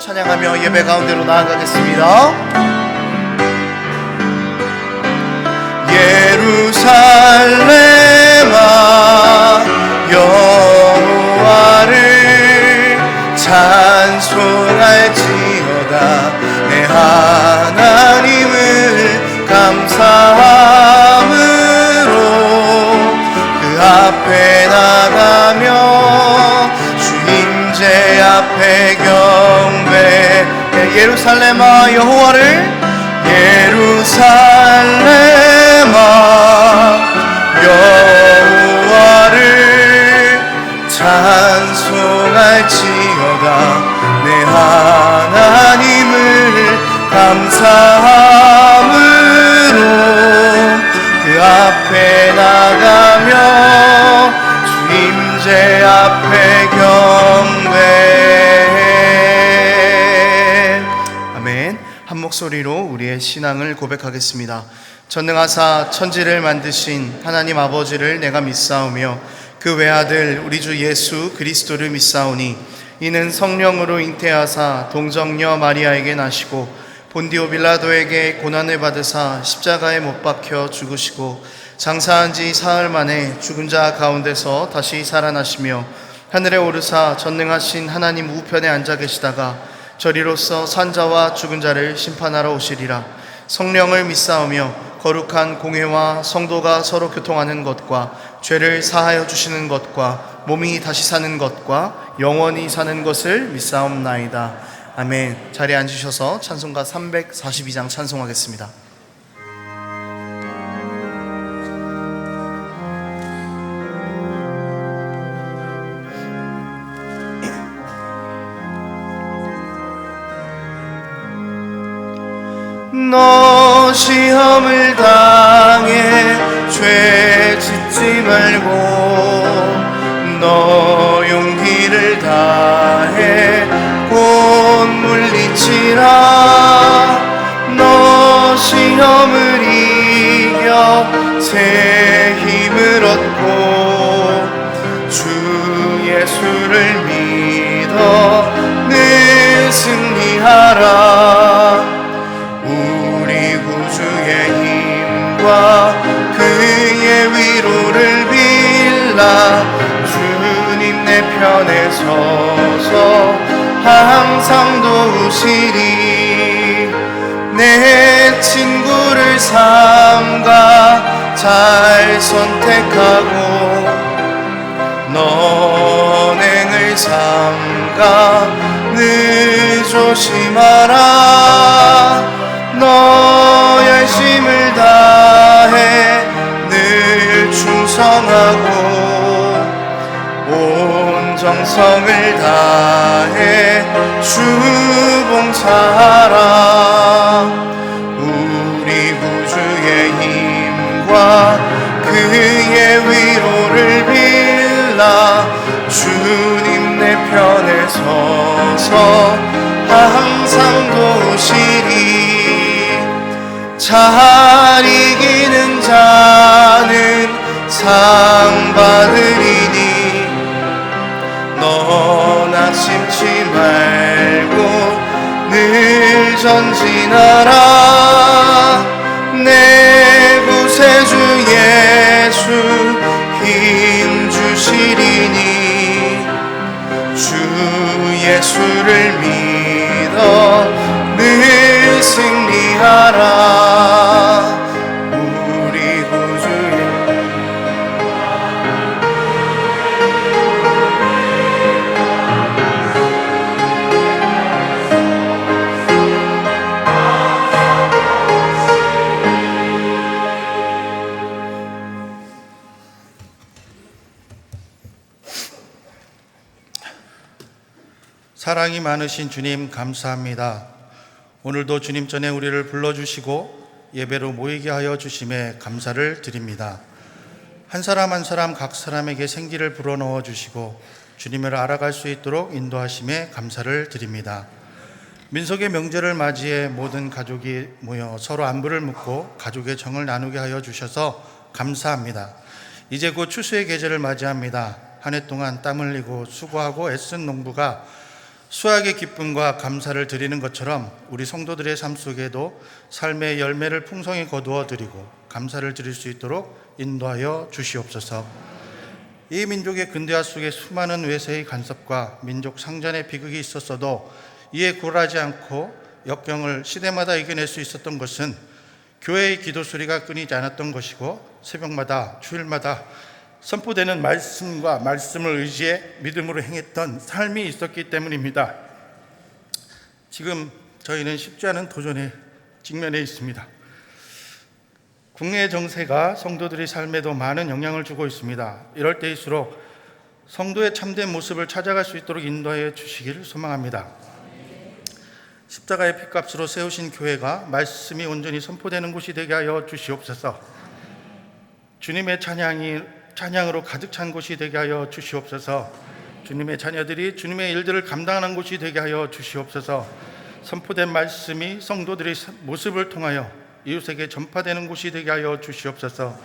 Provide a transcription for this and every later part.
찬양하며 예배 가운데로 나아가겠습니다. 예루살렘아 여호와를 찬송할지어다. 내 하나님을 감사함으로 그 앞에 나가며 주임제 앞에 경배. 예루살렘아 여호와를 여호와를 찬송할지어다. 내 하나님을 감사함으로 그 앞에 나가며 주임제 앞에 경배. 아멘. 한 목소리로 우리의 신앙을 고백하겠습니다. 전능하사 천지를 만드신 하나님 아버지를 내가 믿사오며 그 외아들 우리 주 예수 그리스도를 믿사오니 이는 성령으로 잉태하사 동정녀 마리아에게 나시고 본디오 빌라도에게 고난을 받으사 십자가에 못 박혀 죽으시고 장사한 지 사흘 만에 죽은 자 가운데서 다시 살아나시며 하늘에 오르사 전능하신 하나님 우편에 앉아 계시다가 저리로서 산자와 죽은 자를 심판하러 오시리라. 성령을 믿사오며 거룩한 공회와 성도가 서로 교통하는 것과 죄를 사하여 주시는 것과 몸이 다시 사는 것과 영원히 사는 것을 믿사옵나이다. 아멘. 자리에 앉으셔서 찬송가 342장 찬송하겠습니다. 너 시험을 당해 죄 짓지 말고 너 용기를 다해 곧 물리치라. 너 시험을 이겨 새 힘을 얻고 주 예수를 믿어 늘 승리하라. 우리 구주의 힘과 그의 위로를 빌라. 주님 내 편에 서서 항상 도우시리. 내 친구를 삼가 잘 선택하고 너행을 삼가 늘 조심하라. 너 열심을 다해 늘 충성하고 온 정성을 다해 주 봉사하라. 우리 구주의 힘과 그의 위로를 빌라. 주님 내 편에 서서 항상 도우시리. 잘 이기는 자는 상 받으리니 너 낙심치 말고 늘 전진하라. 내 구세주 예수 힘 주시리니 주 예수를 믿어 늘 승리하라. 우리 구주의 사랑이 많으신 주님 감사합니다. 오늘도 주님 전에 우리를 불러주시고 예배로 모이게 하여 주심에 감사를 드립니다. 한 사람 한 사람 각 사람에게 생기를 불어넣어 주시고 주님을 알아갈 수 있도록 인도하심에 감사를 드립니다. 민속의 명절을 맞이해 모든 가족이 모여 서로 안부를 묻고 가족의 정을 나누게 하여 주셔서 감사합니다. 이제 곧 추수의 계절을 맞이합니다. 한 해 동안 땀 흘리고 수고하고 애쓴 농부가 수확의 기쁨과 감사를 드리는 것처럼 우리 성도들의 삶 속에도 삶의 열매를 풍성히 거두어 드리고 감사를 드릴 수 있도록 인도하여 주시옵소서. 이 민족의 근대화 속에 수많은 외세의 간섭과 민족 상전의 비극이 있었어도 이에 굴하지 않고 역경을 시대마다 이겨낼 수 있었던 것은 교회의 기도 소리가 끊이지 않았던 것이고 새벽마다 주일마다 선포되는 말씀과 말씀을 의지해 믿음으로 행했던 삶이 있었기 때문입니다. 지금 저희는 쉽지 않은 도전에 직면해 있습니다. 국내 정세가 성도들의 삶에도 많은 영향을 주고 있습니다. 이럴 때일수록 성도의 참된 모습을 찾아갈 수 있도록 인도하여 주시기를 소망합니다. 십자가의 피값으로 세우신 교회가 말씀이 온전히 선포되는 곳이 되게 하여 주시옵소서. 주님의 찬양으로 가득 찬 곳이 되게 하여 주시옵소서. 주님의 자녀들이 주님의 일들을 감당하는 곳이 되게 하여 주시옵소서. 선포된 말씀이 성도들의 모습을 통하여 이웃에게 전파되는 곳이 되게 하여 주시옵소서.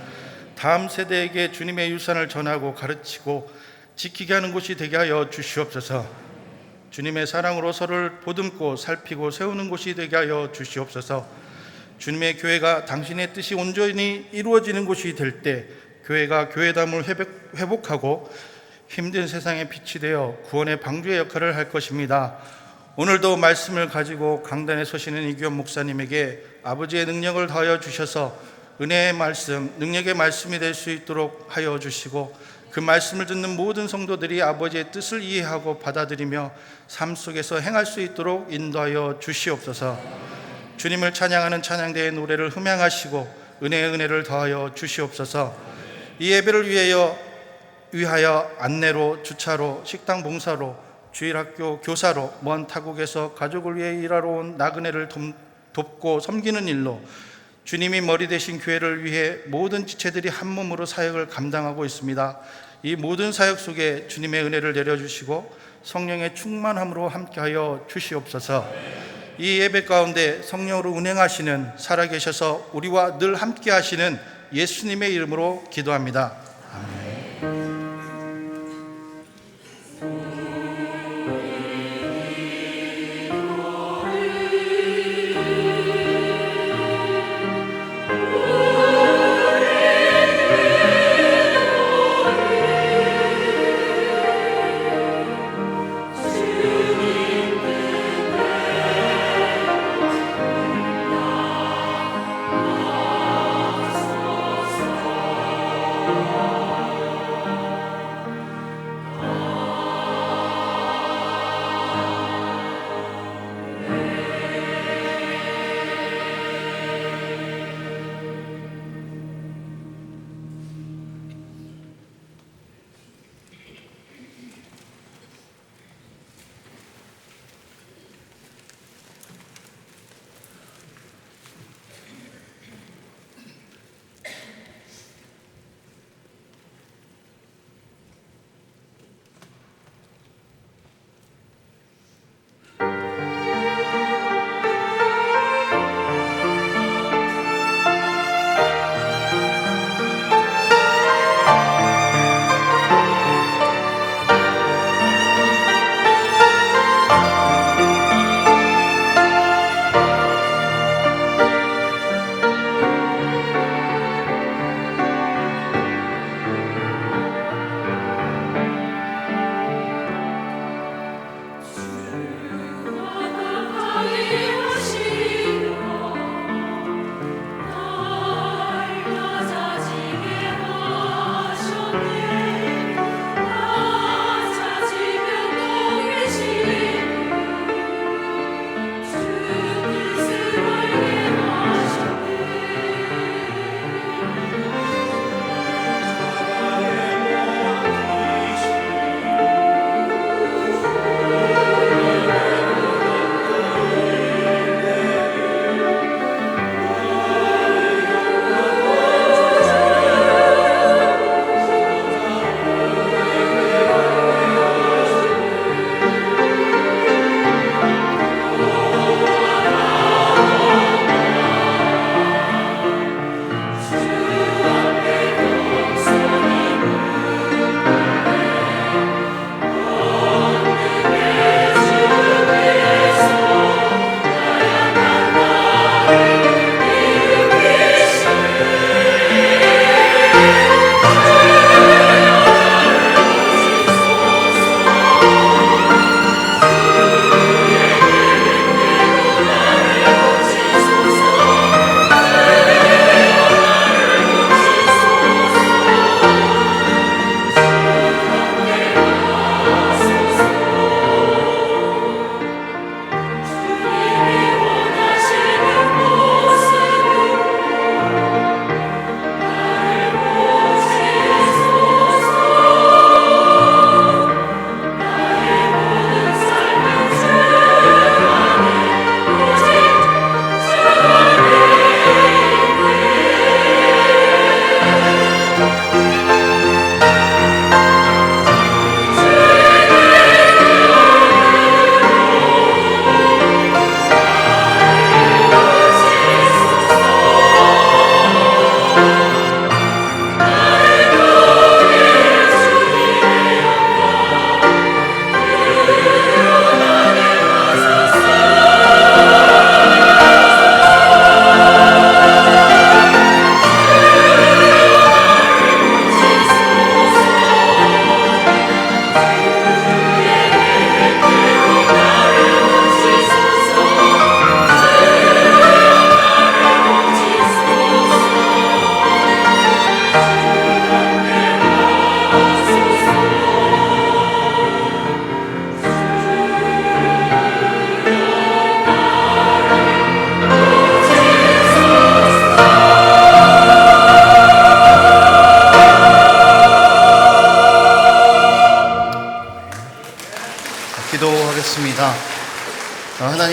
다음 세대에게 주님의 유산을 전하고 가르치고 지키게 하는 곳이 되게 하여 주시옵소서. 주님의 사랑으로 서로를 보듬고 살피고 세우는 곳이 되게 하여 주시옵소서. 주님의 교회가 당신의 뜻이 온전히 이루어지는 곳이 될 때 교회가 교회담을 회복하고 힘든 세상에 빛이 되어 구원의 방주의 역할을 할 것입니다. 오늘도 말씀을 가지고 강단에 서시는 이규현 목사님에게 아버지의 능력을 더하여 주셔서 은혜의 말씀, 능력의 말씀이 될 수 있도록 하여 주시고 그 말씀을 듣는 모든 성도들이 아버지의 뜻을 이해하고 받아들이며 삶 속에서 행할 수 있도록 인도하여 주시옵소서. 주님을 찬양하는 찬양대의 노래를 흠양하시고 은혜의 은혜를 더하여 주시옵소서. 이 예배를 위하여 안내로, 주차로, 식당 봉사로, 주일학교 교사로, 먼 타국에서 가족을 위해 일하러 온 나그네를 돕고 섬기는 일로 주님이 머리 되신 교회를 위해 모든 지체들이 한 몸으로 사역을 감당하고 있습니다. 이 모든 사역 속에 주님의 은혜를 내려주시고 성령의 충만함으로 함께하여 주시옵소서. 이 예배 가운데 성령으로 운행하시는 살아계셔서 우리와 늘 함께하시는 예수님의 이름으로 기도합니다. 아멘.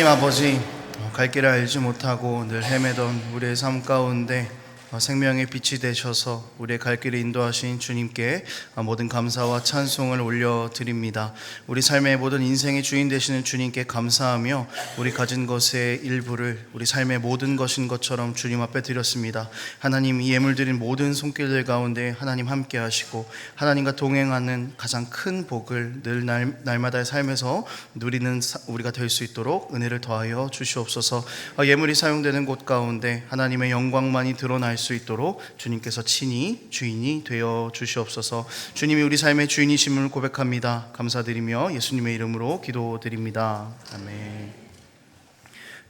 하나님 아버지, 갈 길을 알지 못하고 늘 헤매던 우리의 삶 가운데 생명의 빛이 되셔서 우리의 갈 길을 인도하신 주님께 모든 감사와 찬송을 올려드립니다. 우리 삶의 모든 인생의 주인 되시는 주님께 감사하며 우리 가진 것의 일부를 우리 삶의 모든 것인 것처럼 주님 앞에 드렸습니다. 하나님, 이 예물 드린 모든 손길들 가운데 하나님 함께 하시고 하나님과 동행하는 가장 큰 복을 늘 날마다의 삶에서 누리는 우리가 될 수 있도록 은혜를 더하여 주시옵소서. 예물이 사용되는 곳 가운데 하나님의 영광만이 드러날 수 있도록 주님께서 친히 주인이 되어 주시옵소서. 주님이 우리 삶의 주인이심을 고백합니다. 감사드리며 예수님의 이름으로 기도드립니다. 아멘.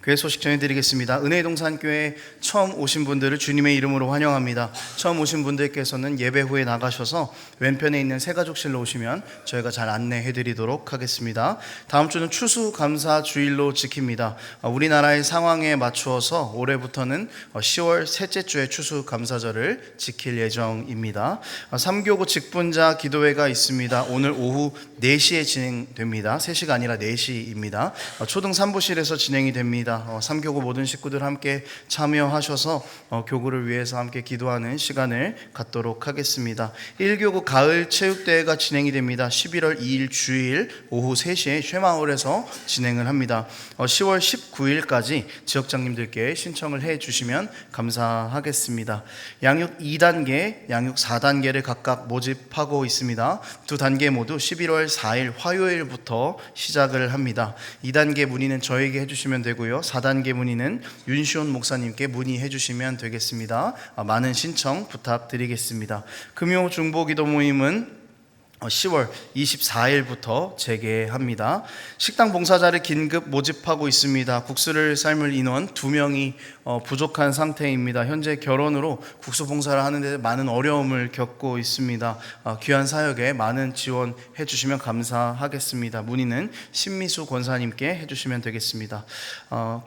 교회 소식 전해드리겠습니다. 은혜의 동산교회 처음 오신 분들을 주님의 이름으로 환영합니다. 처음 오신 분들께서는 예배 후에 나가셔서 왼편에 있는 새가족실로 오시면 저희가 잘 안내해드리도록 하겠습니다. 다음 주는 추수감사주일로 지킵니다. 우리나라의 상황에 맞추어서 올해부터는 10월 셋째 주에 추수감사절을 지킬 예정입니다. 3교구 직분자 기도회가 있습니다. 오늘 오후 4시에 진행됩니다. 3시가 아니라 4시입니다. 초등 3부실에서 진행이 됩니다. 3교구 모든 식구들 함께 참여하셔서 교구를 위해서 함께 기도하는 시간을 갖도록 하겠습니다. 1교구 가을 체육대회가 진행이 됩니다. 11월 2일 주일 오후 3시에 쉐마을에서 진행을 합니다. 10월 19일까지 지역장님들께 신청을 해 주시면 감사하겠습니다. 양육 2단계, 양육 4단계를 각각 모집하고 있습니다. 두 단계 모두 11월 4일 화요일부터 시작을 합니다. 2단계 문의는 저에게 해주시면 되고요. 4단계 문의는 윤시온 목사님께 문의해 주시면 되겠습니다. 많은 신청 부탁드리겠습니다. 금요 중보 기도 모임은 10월 24일부터 재개합니다. 식당 봉사자를 긴급 모집하고 있습니다. 국수를 삶을 인원 2명이 부족한 상태입니다. 현재 결혼으로 국수 봉사를 하는데 많은 어려움을 겪고 있습니다. 귀한 사역에 많은 지원해 주시면 감사하겠습니다. 문의는 신미수 권사님께 해주시면 되겠습니다.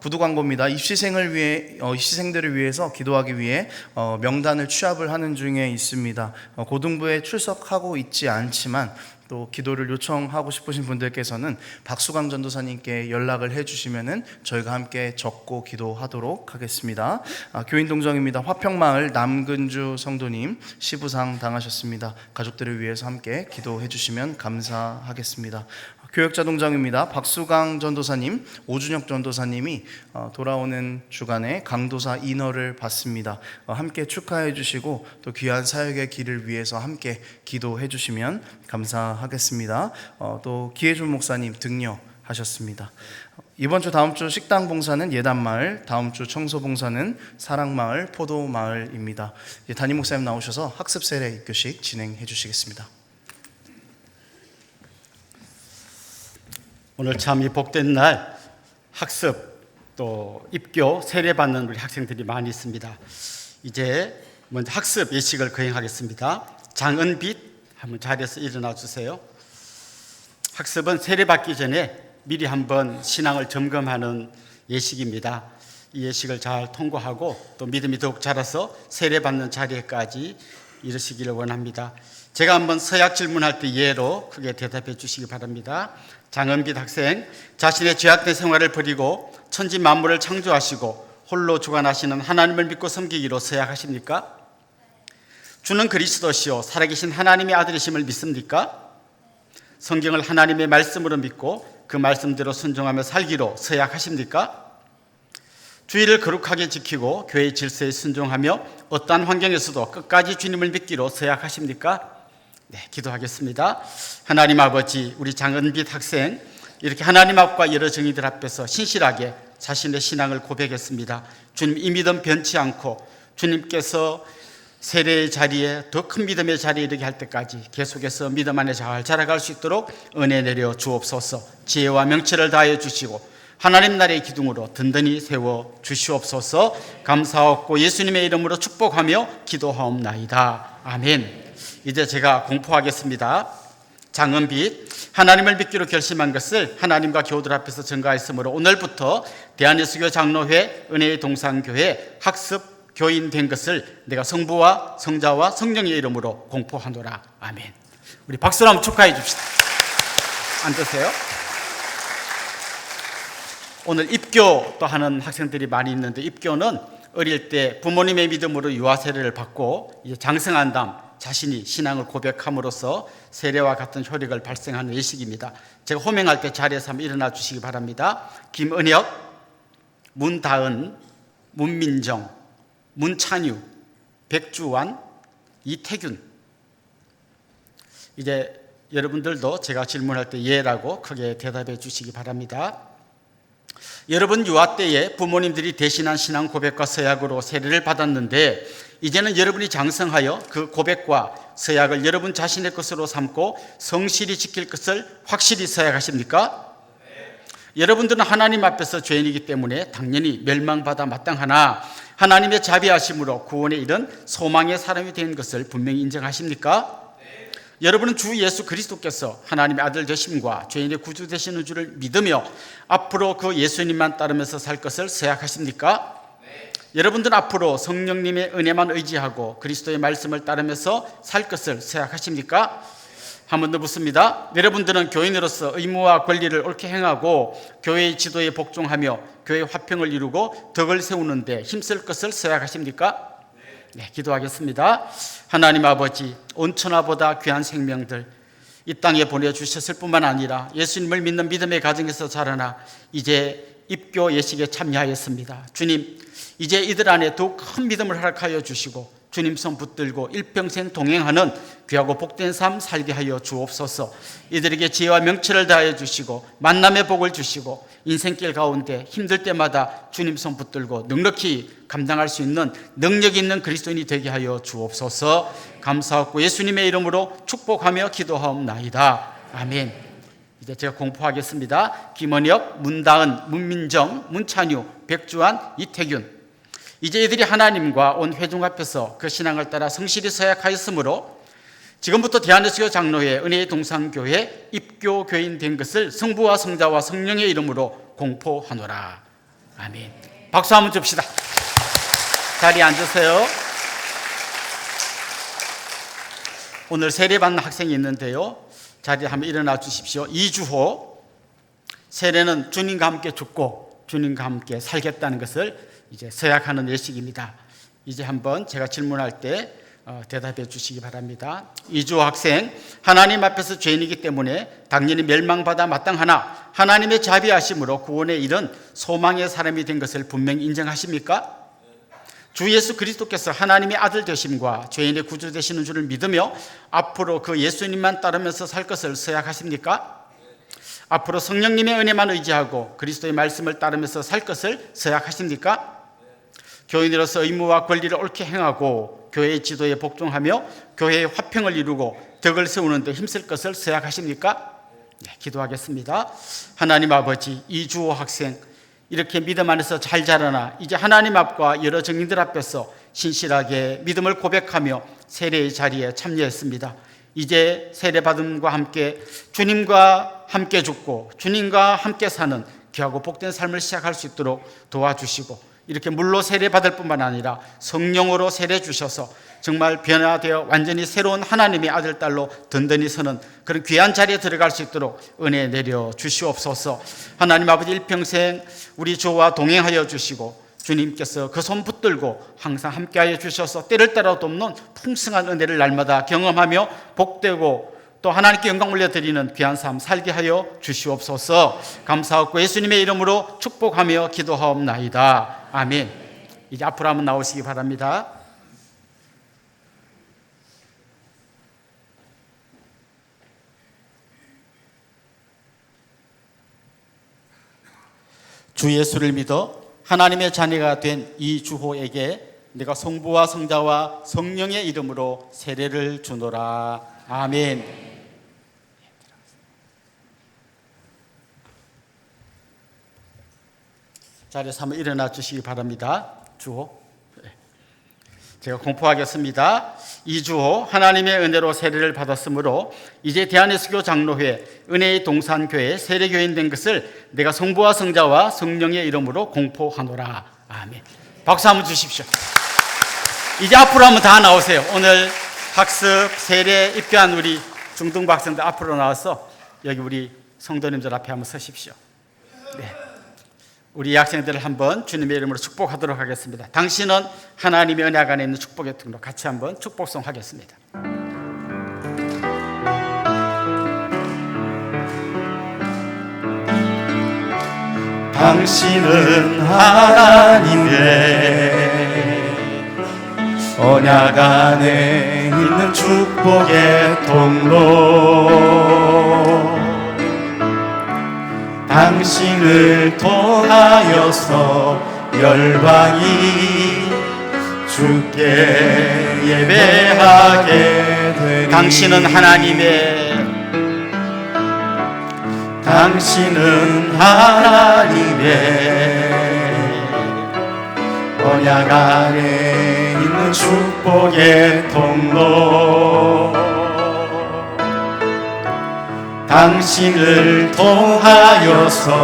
구두 광고입니다. 입시생들을 위해서 기도하기 위해 명단을 취합을 하는 중에 있습니다. 고등부에 출석하고 있지 않지만 또 기도를 요청하고 싶으신 분들께서는 박수강 전도사님께 연락을 해주시면은 저희가 함께 적고 기도하도록 하겠습니다. 교인동정입니다. 화평마을 남근주 성도님 시부상 당하셨습니다. 가족들을 위해서 함께 기도해 주시면 감사하겠습니다. 교역자동정입니다. 박수강 전도사님, 오준혁 전도사님이 돌아오는 주간에 강도사 인허를 받습니다. 함께 축하해 주시고 또 귀한 사역의 길을 위해서 함께 기도해 주시면 감사하겠습니다. 또 기혜준 목사님 등려하셨습니다. 이번 주 다음 주 식당 봉사는 예단마을, 다음 주 청소 봉사는 사랑마을, 포도마을입니다. 담임 목사님 나오셔서 학습 세례 입교식 진행해 주시겠습니다. 오늘 참 이 복된 날 학습 또 입교 세례받는 우리 학생들이 많이 있습니다. 이제 먼저 학습 예식을 거행하겠습니다. 장은빛 한번 자리에서 일어나 주세요. 학습은 세례받기 전에 미리 한번 신앙을 점검하는 예식입니다. 이 예식을 잘 통과하고 또 믿음이 더욱 자라서 세례받는 자리에까지 이르시기를 원합니다. 제가 한번 서약 질문할 때 예로 크게 대답해 주시기 바랍니다. 장은빛 학생, 자신의 죄악된 생활을 버리고 천지 만물을 창조하시고 홀로 주관하시는 하나님을 믿고 섬기기로 서약하십니까? 주는 그리스도시요 살아계신 하나님의 아들이심을 믿습니까? 성경을 하나님의 말씀으로 믿고 그 말씀대로 순종하며 살기로 서약하십니까? 주의를 거룩하게 지키고 교회의 질서에 순종하며 어떠한 환경에서도 끝까지 주님을 믿기로 서약하십니까? 네, 기도하겠습니다. 하나님 아버지, 우리 장은빛 학생 이렇게 하나님 앞과 여러 정의들 앞에서 신실하게 자신의 신앙을 고백했습니다. 주님, 이 믿음 변치 않고 주님께서 세례의 자리에 더 큰 믿음의 자리에 이르게 할 때까지 계속해서 믿음 안에 잘 자라갈 수 있도록 은혜 내려 주옵소서. 지혜와 명철을 다하여 주시고 하나님 나라의 기둥으로 든든히 세워 주시옵소서. 감사하고 예수님의 이름으로 축복하며 기도하옵나이다. 아멘. 이제 제가 공포하겠습니다. 장은빛, 하나님을 믿기로 결심한 것을 하나님과 교우들 앞에서 증거했으므로 오늘부터 대한예수교 장로회 은혜의 동산교회 학습 교인 된 것을 내가 성부와 성자와 성령의 이름으로 공포하노라. 아멘. 우리 박수로 한번 축하해 줍시다. 앉으세요. 오늘 입교 또 하는 학생들이 많이 있는데, 입교는 어릴 때 부모님의 믿음으로 유아 세례를 받고 이제 장성한 다음 자신이 신앙을 고백함으로써 세례와 같은 효력을 발생하는 예식입니다. 제가 호명할 때 자리에서 한번 일어나 주시기 바랍니다. 김은혁, 문다은, 문민정, 문찬유, 백주환, 이태균. 이제 여러분들도 제가 질문할 때 예라고 크게 대답해 주시기 바랍니다. 여러분 유아 때에 부모님들이 대신한 신앙 고백과 서약으로 세례를 받았는데, 이제는 여러분이 장성하여 그 고백과 서약을 여러분 자신의 것으로 삼고 성실히 지킬 것을 확실히 서약하십니까? 여러분들은 하나님 앞에서 죄인이기 때문에 당연히 멸망받아 마땅하나 하나님의 자비하심으로 구원에 이른 소망의 사람이 된 것을 분명히 인정하십니까? 여러분은 주 예수 그리스도께서 하나님의 아들 되심과 죄인의 구주 되시는 줄을 믿으며 앞으로 그 예수님만 따르면서 살 것을 서약하십니까? 여러분들은 앞으로 성령님의 은혜만 의지하고 그리스도의 말씀을 따르면서 살 것을 서약하십니까? 한 번 더 묻습니다. 여러분들은 교인으로서 의무와 권리를 옳게 행하고 교회의 지도에 복종하며 교회의 화평을 이루고 덕을 세우는데 힘쓸 것을 서약하십니까? 네, 기도하겠습니다. 하나님 아버지, 온천하보다 귀한 생명들 이 땅에 보내주셨을 뿐만 아니라 예수님을 믿는 믿음의 가정에서 자라나 이제 입교 예식에 참여하였습니다. 주님, 이제 이들 안에 더욱 큰 믿음을 허락하여 주시고 주님 손 붙들고 일평생 동행하는 귀하고 복된 삶 살게 하여 주옵소서. 이들에게 지혜와 명철을 다하여 주시고 만남의 복을 주시고 인생길 가운데 힘들 때마다 주님 손 붙들고 넉넉히 감당할 수 있는 능력 있는 그리스도인이 되게 하여 주옵소서. 감사하고 예수님의 이름으로 축복하며 기도하옵나이다. 아멘. 이제 제가 공포하겠습니다. 김원혁, 문다은, 문민정, 문찬유, 백주환, 이태균. 이제 이들이 하나님과 온 회중 앞에서 그 신앙을 따라 성실히 서약하였으므로 지금부터 대한예수교 장로회 은혜의 동산교회 입교 교인 된 것을 성부와 성자와 성령의 이름으로 공포하노라. 아멘. 박수 한번 줍시다. 자리에 앉으세요. 오늘 세례받는 학생이 있는데요, 자리에 한번 일어나 주십시오. 이주호. 세례는 주님과 함께 죽고 주님과 함께 살겠다는 것을 이제 서약하는 예식입니다. 이제 한번 제가 질문할 때 대답해 주시기 바랍니다. 이주호 학생, 하나님 앞에서 죄인이기 때문에 당연히 멸망받아 마땅하나 하나님의 자비하심으로 구원에 이른 소망의 사람이 된 것을 분명히 인정하십니까? 주 예수 그리스도께서 하나님의 아들 되심과 죄인의 구주 되시는 줄을 믿으며 앞으로 그 예수님만 따르면서 살 것을 서약하십니까? 앞으로 성령님의 은혜만 의지하고 그리스도의 말씀을 따르면서 살 것을 서약하십니까? 교인으로서 의무와 권리를 옳게 행하고 교회의 지도에 복종하며 교회의 화평을 이루고 덕을 세우는 데 힘쓸 것을 서약하십니까? 네, 기도하겠습니다. 하나님 아버지, 이주호 학생 이렇게 믿음 안에서 잘 자라나 이제 하나님 앞과 여러 증인들 앞에서 신실하게 믿음을 고백하며 세례의 자리에 참여했습니다. 이제 세례받음과 함께 주님과 함께 죽고 주님과 함께 사는 귀하고 복된 삶을 시작할 수 있도록 도와주시고, 이렇게 물로 세례받을 뿐만 아니라 성령으로 세례 주셔서 정말 변화되어 완전히 새로운 하나님의 아들, 딸로 든든히 서는 그런 귀한 자리에 들어갈 수 있도록 은혜 내려 주시옵소서. 하나님 아버지, 일평생 우리 주와 동행하여 주시고 주님께서 그 손 붙들고 항상 함께하여 주셔서 때를 따라 돕는 풍성한 은혜를 날마다 경험하며 복되고 또 하나님께 영광 올려드리는 귀한 삶 살게 하여 주시옵소서. 감사하고 예수님의 이름으로 축복하며 기도하옵나이다. 아멘. 이제 앞으로 한번 나오시기 바랍니다. 주 예수를 믿어 하나님의 자녀가 된 이주호에게 내가 성부와 성자와 성령의 이름으로 세례를 주노라. 아멘. 자리에서 한번 일어나 주시기 바랍니다. 주호. 제가 공포하겠습니다. 이주호, 하나님의 은혜로 세례를 받았으므로 이제 대한예수교 장로회 은혜의 동산교회 세례교인 된 것을 내가 성부와 성자와 성령의 이름으로 공포하노라. 아멘. 박수 한번 주십시오. 이제 앞으로 한번 다 나오세요. 오늘 학습 세례 입교한 우리 중등부 학생들 앞으로 나와서 여기 우리 성도님들 앞에 한번 서십시오. 네. 우리 학생들을 한번 주님의 이름으로 축복하도록 하겠습니다. 당신은 하나님의 은혜가 안에 있는 축복의 통로, 같이 한번 축복송 하겠습니다. 당신은 하나님의 언약 안에 있는 축복의 통로, 당신을 통하여서 열방이 주께 예배하게 되리. 당신은 하나님의 언약 안에 있는 축복의 통로, 당신을 통하여서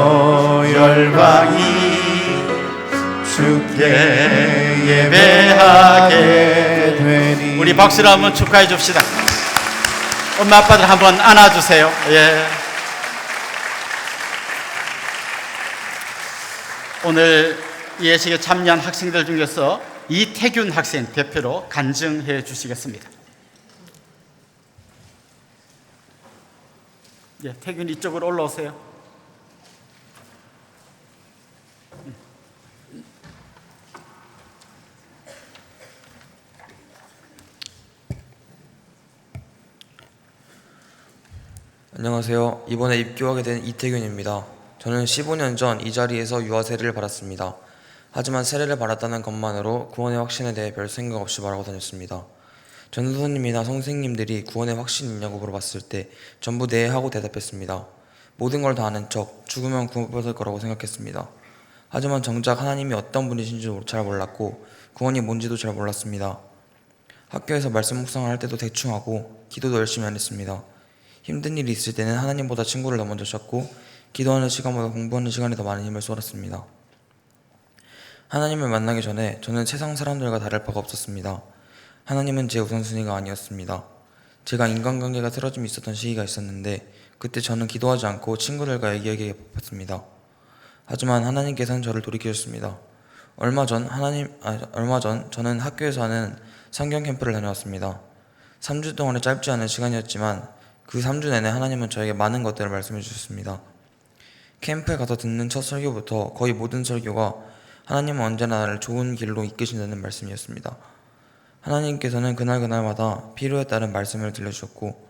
열방이 주께 예배하게 되니. 우리 박수로 한번 축하해 줍시다. 엄마 아빠들 한번 안아주세요. 예. 오늘 예식에 참여한 학생들 중에서 이태균 학생 대표로 간증해 주시겠습니다. 예, 태균 이쪽으로 올라오세요. 안녕하세요. 이번에 입교하게 된 이태균입니다. 저는 15년 전 이 자리에서 유아 세례를 받았습니다. 하지만 세례를 받았다는 것만으로 구원의 확신에 대해 별 생각 없이 말하고 다녔습니다. 전도사님이나 선생님들이 구원의 확신 있냐고 물어봤을 때 전부 네 하고 대답했습니다. 모든 걸 다 아는 척 죽으면 구원받을 거라고 생각했습니다. 하지만 정작 하나님이 어떤 분이신지도 잘 몰랐고 구원이 뭔지도 잘 몰랐습니다. 학교에서 말씀 묵상을 할 때도 대충 하고 기도도 열심히 안 했습니다. 힘든 일이 있을 때는 하나님보다 친구를 더 먼저 찾고 기도하는 시간보다 공부하는 시간에 더 많은 힘을 쏟았습니다. 하나님을 만나기 전에 저는 세상 사람들과 다를 바가 없었습니다. 하나님은 제 우선순위가 아니었습니다. 제가 인간관계가 틀어짐이 있었던 시기가 있었는데 그때 저는 기도하지 않고 친구들과 얘기하기에 바빴습니다. 하지만 하나님께서는 저를 돌이키셨습니다. 얼마 전 저는 학교에서 하는 성경 캠프를 다녀왔습니다. 3주 동안의 짧지 않은 시간이었지만 그 3주 내내 하나님은 저에게 많은 것들을 말씀해 주셨습니다. 캠프에 가서 듣는 첫 설교부터 거의 모든 설교가 하나님은 언제나 나를 좋은 길로 이끄신다는 말씀이었습니다. 하나님께서는 그날마다 필요에 따른 말씀을 들려주셨고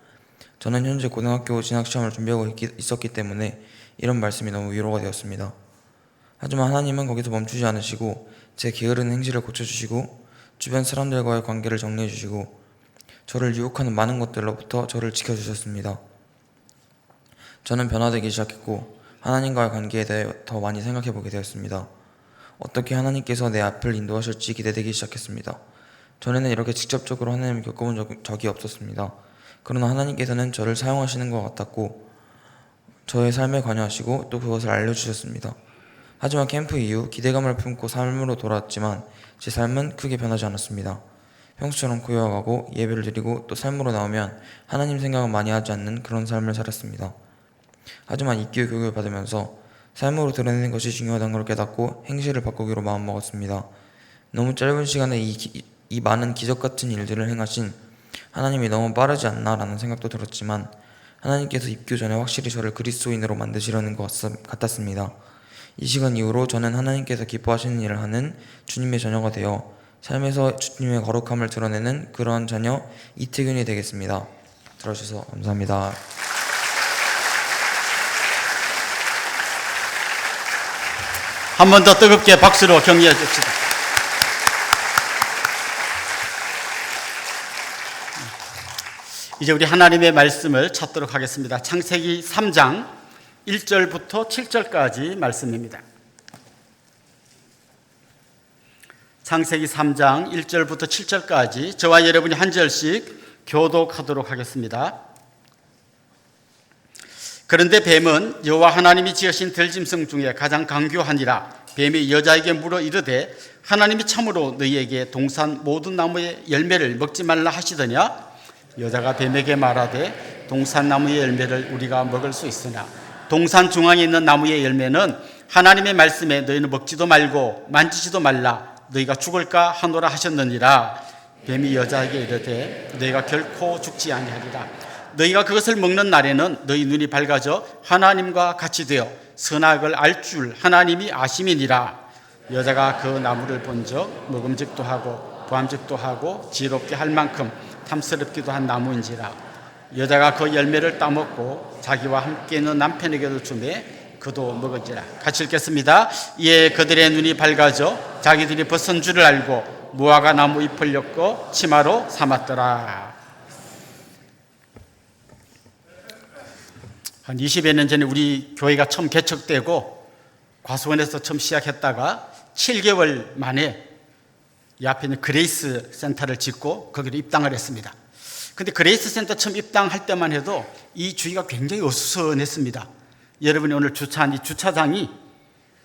저는 현재 고등학교 진학시험을 준비하고 있었기 때문에 이런 말씀이 너무 위로가 되었습니다. 하지만 하나님은 거기서 멈추지 않으시고 제 게으른 행실을 고쳐주시고 주변 사람들과의 관계를 정리해주시고 저를 유혹하는 많은 것들로부터 저를 지켜주셨습니다. 저는 변화되기 시작했고 하나님과의 관계에 대해 더 많이 생각해보게 되었습니다. 어떻게 하나님께서 내 앞을 인도하실지 기대되기 시작했습니다. 전에는 이렇게 직접적으로 하나님을 겪어본 적이 없었습니다. 그러나 하나님께서는 저를 사용하시는 것 같았고 저의 삶에 관여하시고 또 그것을 알려주셨습니다. 하지만 캠프 이후 기대감을 품고 삶으로 돌아왔지만 제 삶은 크게 변하지 않았습니다. 평소처럼 고요하고 예배를 드리고 또 삶으로 나오면 하나님 생각은 많이 하지 않는 그런 삶을 살았습니다. 하지만 입교 교육을 받으면서 삶으로 드러내는 것이 중요하다는 걸 깨닫고 행실을 바꾸기로 마음먹었습니다. 너무 짧은 시간에 이 많은 기적같은 일들을 행하신 하나님이 너무 빠르지 않나라는 생각도 들었지만 하나님께서 입교 전에 확실히 저를 그리스도인으로 만드시려는 것 같았습니다. 이 시간 이후로 저는 하나님께서 기뻐하시는 일을 하는 주님의 자녀가 되어 삶에서 주님의 거룩함을 드러내는 그러한 자녀 이태균이 되겠습니다. 들어주셔서 감사합니다. 한 번 더 뜨겁게 박수로 격려해 줍시다. 이제 우리 하나님의 말씀을 찾도록 하겠습니다. 창세기 3장 1절부터 7절까지 말씀입니다. 창세기 3장 1절부터 7절까지 저와 여러분이 한 절씩 교독하도록 하겠습니다. 그런데 뱀은 여호와 하나님이 지으신 들짐승 중에 가장 강교하니라. 뱀이 여자에게 물어 이르되 하나님이 참으로 너희에게 동산 모든 나무의 열매를 먹지 말라 하시더냐. 여자가 뱀에게 말하되 동산 나무의 열매를 우리가 먹을 수 있으나 동산 중앙에 있는 나무의 열매는 하나님의 말씀에 너희는 먹지도 말고 만지지도 말라 너희가 죽을까 하노라 하셨느니라. 뱀이 여자에게 이르되 너희가 결코 죽지 아니하리라. 너희가 그것을 먹는 날에는 너희 눈이 밝아져 하나님과 같이 되어 선악을 알 줄 하나님이 아심이니라. 여자가 그 나무를 본즉 먹음직도 하고 보암직도 하고 지혜롭게 할 만큼 탐스럽기도 한 나무인지라. 여자가 그 열매를 따먹고 자기와 함께 있는 남편에게도 주매 그도 먹은지라. 같이 읽겠습니다. 이에 그들의 눈이 밝아져 자기들이 벗은 줄을 알고 무화과 나무 잎을 엮고 치마로 삼았더라. 한 20여 년 전에 우리 교회가 처음 개척되고 과수원에서 처음 시작했다가 7개월 만에 이 앞에 있는 그레이스 센터를 짓고 거기로 입당을 했습니다. 근데 그레이스 센터 처음 입당할 때만 해도 이 주위가 굉장히 어수선했습니다. 여러분이 오늘 주차한 이 주차장이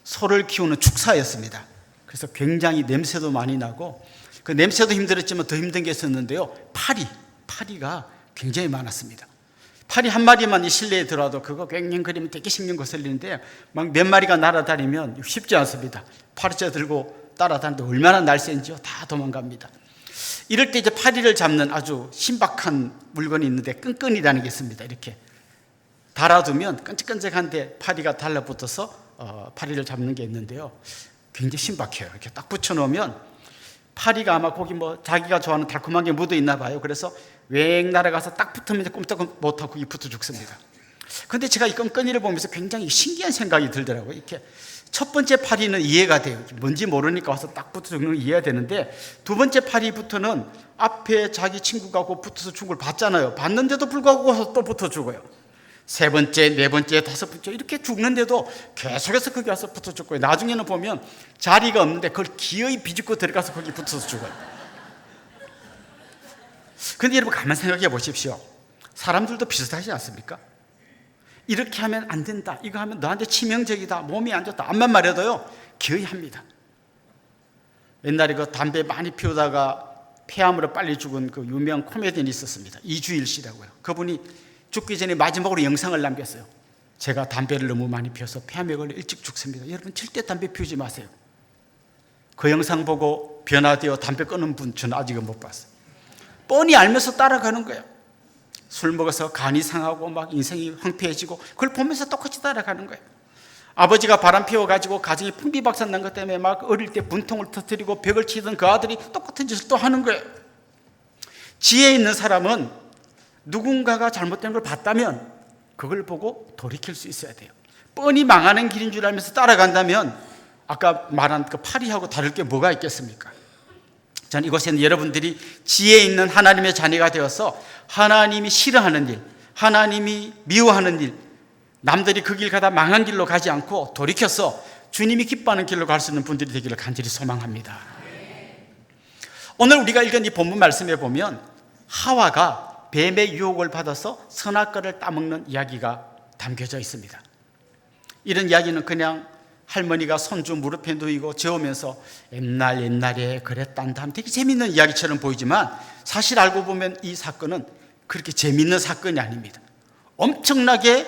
소를 키우는 축사였습니다. 그래서 굉장히 냄새도 많이 나고 그 냄새도 힘들었지만 더 힘든 게 있었는데요. 파리가 굉장히 많았습니다. 파리 한 마리만 이 실내에 들어와도 그거 꽹꽹거리면 되게 신경 거슬리는데 막 몇 마리가 날아다니면 쉽지 않습니다. 파리채 들고 따라다니는데 얼마나 날쌘지요. 다 도망갑니다. 이럴 때 이제 파리를 잡는 아주 신박한 물건이 있는데 끈끈이라는 게 있습니다. 이렇게 달아두면 끈적끈적한데 파리가 달라붙어서 파리를 잡는 게 있는데요. 굉장히 신박해요. 이렇게 딱 붙여놓으면 파리가 아마 거기 뭐 자기가 좋아하는 달콤한 게 묻어 있나 봐요. 그래서 웽 날아가서 딱 붙으면 이제 꼼짝 못하고 거기 붙어 죽습니다. 근데 제가 이 끈끈이를 보면서 굉장히 신기한 생각이 들더라고요. 이렇게 첫 번째 파리는 이해가 돼요. 뭔지 모르니까 와서 딱 붙어 죽는 건 이해가 되는데 두 번째 파리부터는 앞에 자기 친구가 그 붙어서 죽은 걸 봤잖아요. 봤는데도 불구하고 와서 또 붙어 죽어요. 세 번째, 네 번째, 다섯 번째 이렇게 죽는데도 계속해서 거기 와서 붙어 죽고요. 나중에는 보면 자리가 없는데 그걸 기어이 비집고 들어가서 거기 붙어서 죽어요. 근데 여러분 가만 생각해 보십시오. 사람들도 비슷하지 않습니까? 이렇게 하면 안 된다. 이거 하면 너한테 치명적이다. 몸이 안 좋다. 암만 말해도요. 기어이 합니다. 옛날에 그 담배 많이 피우다가 폐암으로 빨리 죽은 그 유명 코미디언이 있었습니다. 이주일 씨라고요. 그분이 죽기 전에 마지막으로 영상을 남겼어요. 제가 담배를 너무 많이 피워서 폐암에 걸려 일찍 죽습니다. 여러분 절대 담배 피우지 마세요. 그 영상 보고 변화되어 담배 끊는 분 저는 아직은 못 봤어요. 뻔히 알면서 따라가는 거예요. 술 먹어서 간이 상하고 막 인생이 황폐해지고 그걸 보면서 똑같이 따라가는 거예요. 아버지가 바람 피워가지고 가정이 풍비박산 난 것 때문에 막 어릴 때 분통을 터뜨리고 벽을 치던 그 아들이 똑같은 짓을 또 하는 거예요. 지혜 있는 사람은 누군가가 잘못된 걸 봤다면 그걸 보고 돌이킬 수 있어야 돼요. 뻔히 망하는 길인 줄 알면서 따라간다면 아까 말한 그 파리하고 다를 게 뭐가 있겠습니까? 저는 이곳에는 여러분들이 지혜 있는 하나님의 자녀가 되어서 하나님이 싫어하는 일, 하나님이 미워하는 일, 남들이 그 길 가다 망한 길로 가지 않고 돌이켜서 주님이 기뻐하는 길로 갈 수 있는 분들이 되기를 간절히 소망합니다. 오늘 우리가 읽은 이 본문 말씀에 보면 하와가 뱀의 유혹을 받아서 선악과를 따먹는 이야기가 담겨져 있습니다. 이런 이야기는 그냥 할머니가 손주 무릎에 누이고 재우면서 옛날에 그랬단다 하면 되게 재밌는 이야기처럼 보이지만 사실 알고 보면 이 사건은 그렇게 재밌는 사건이 아닙니다. 엄청나게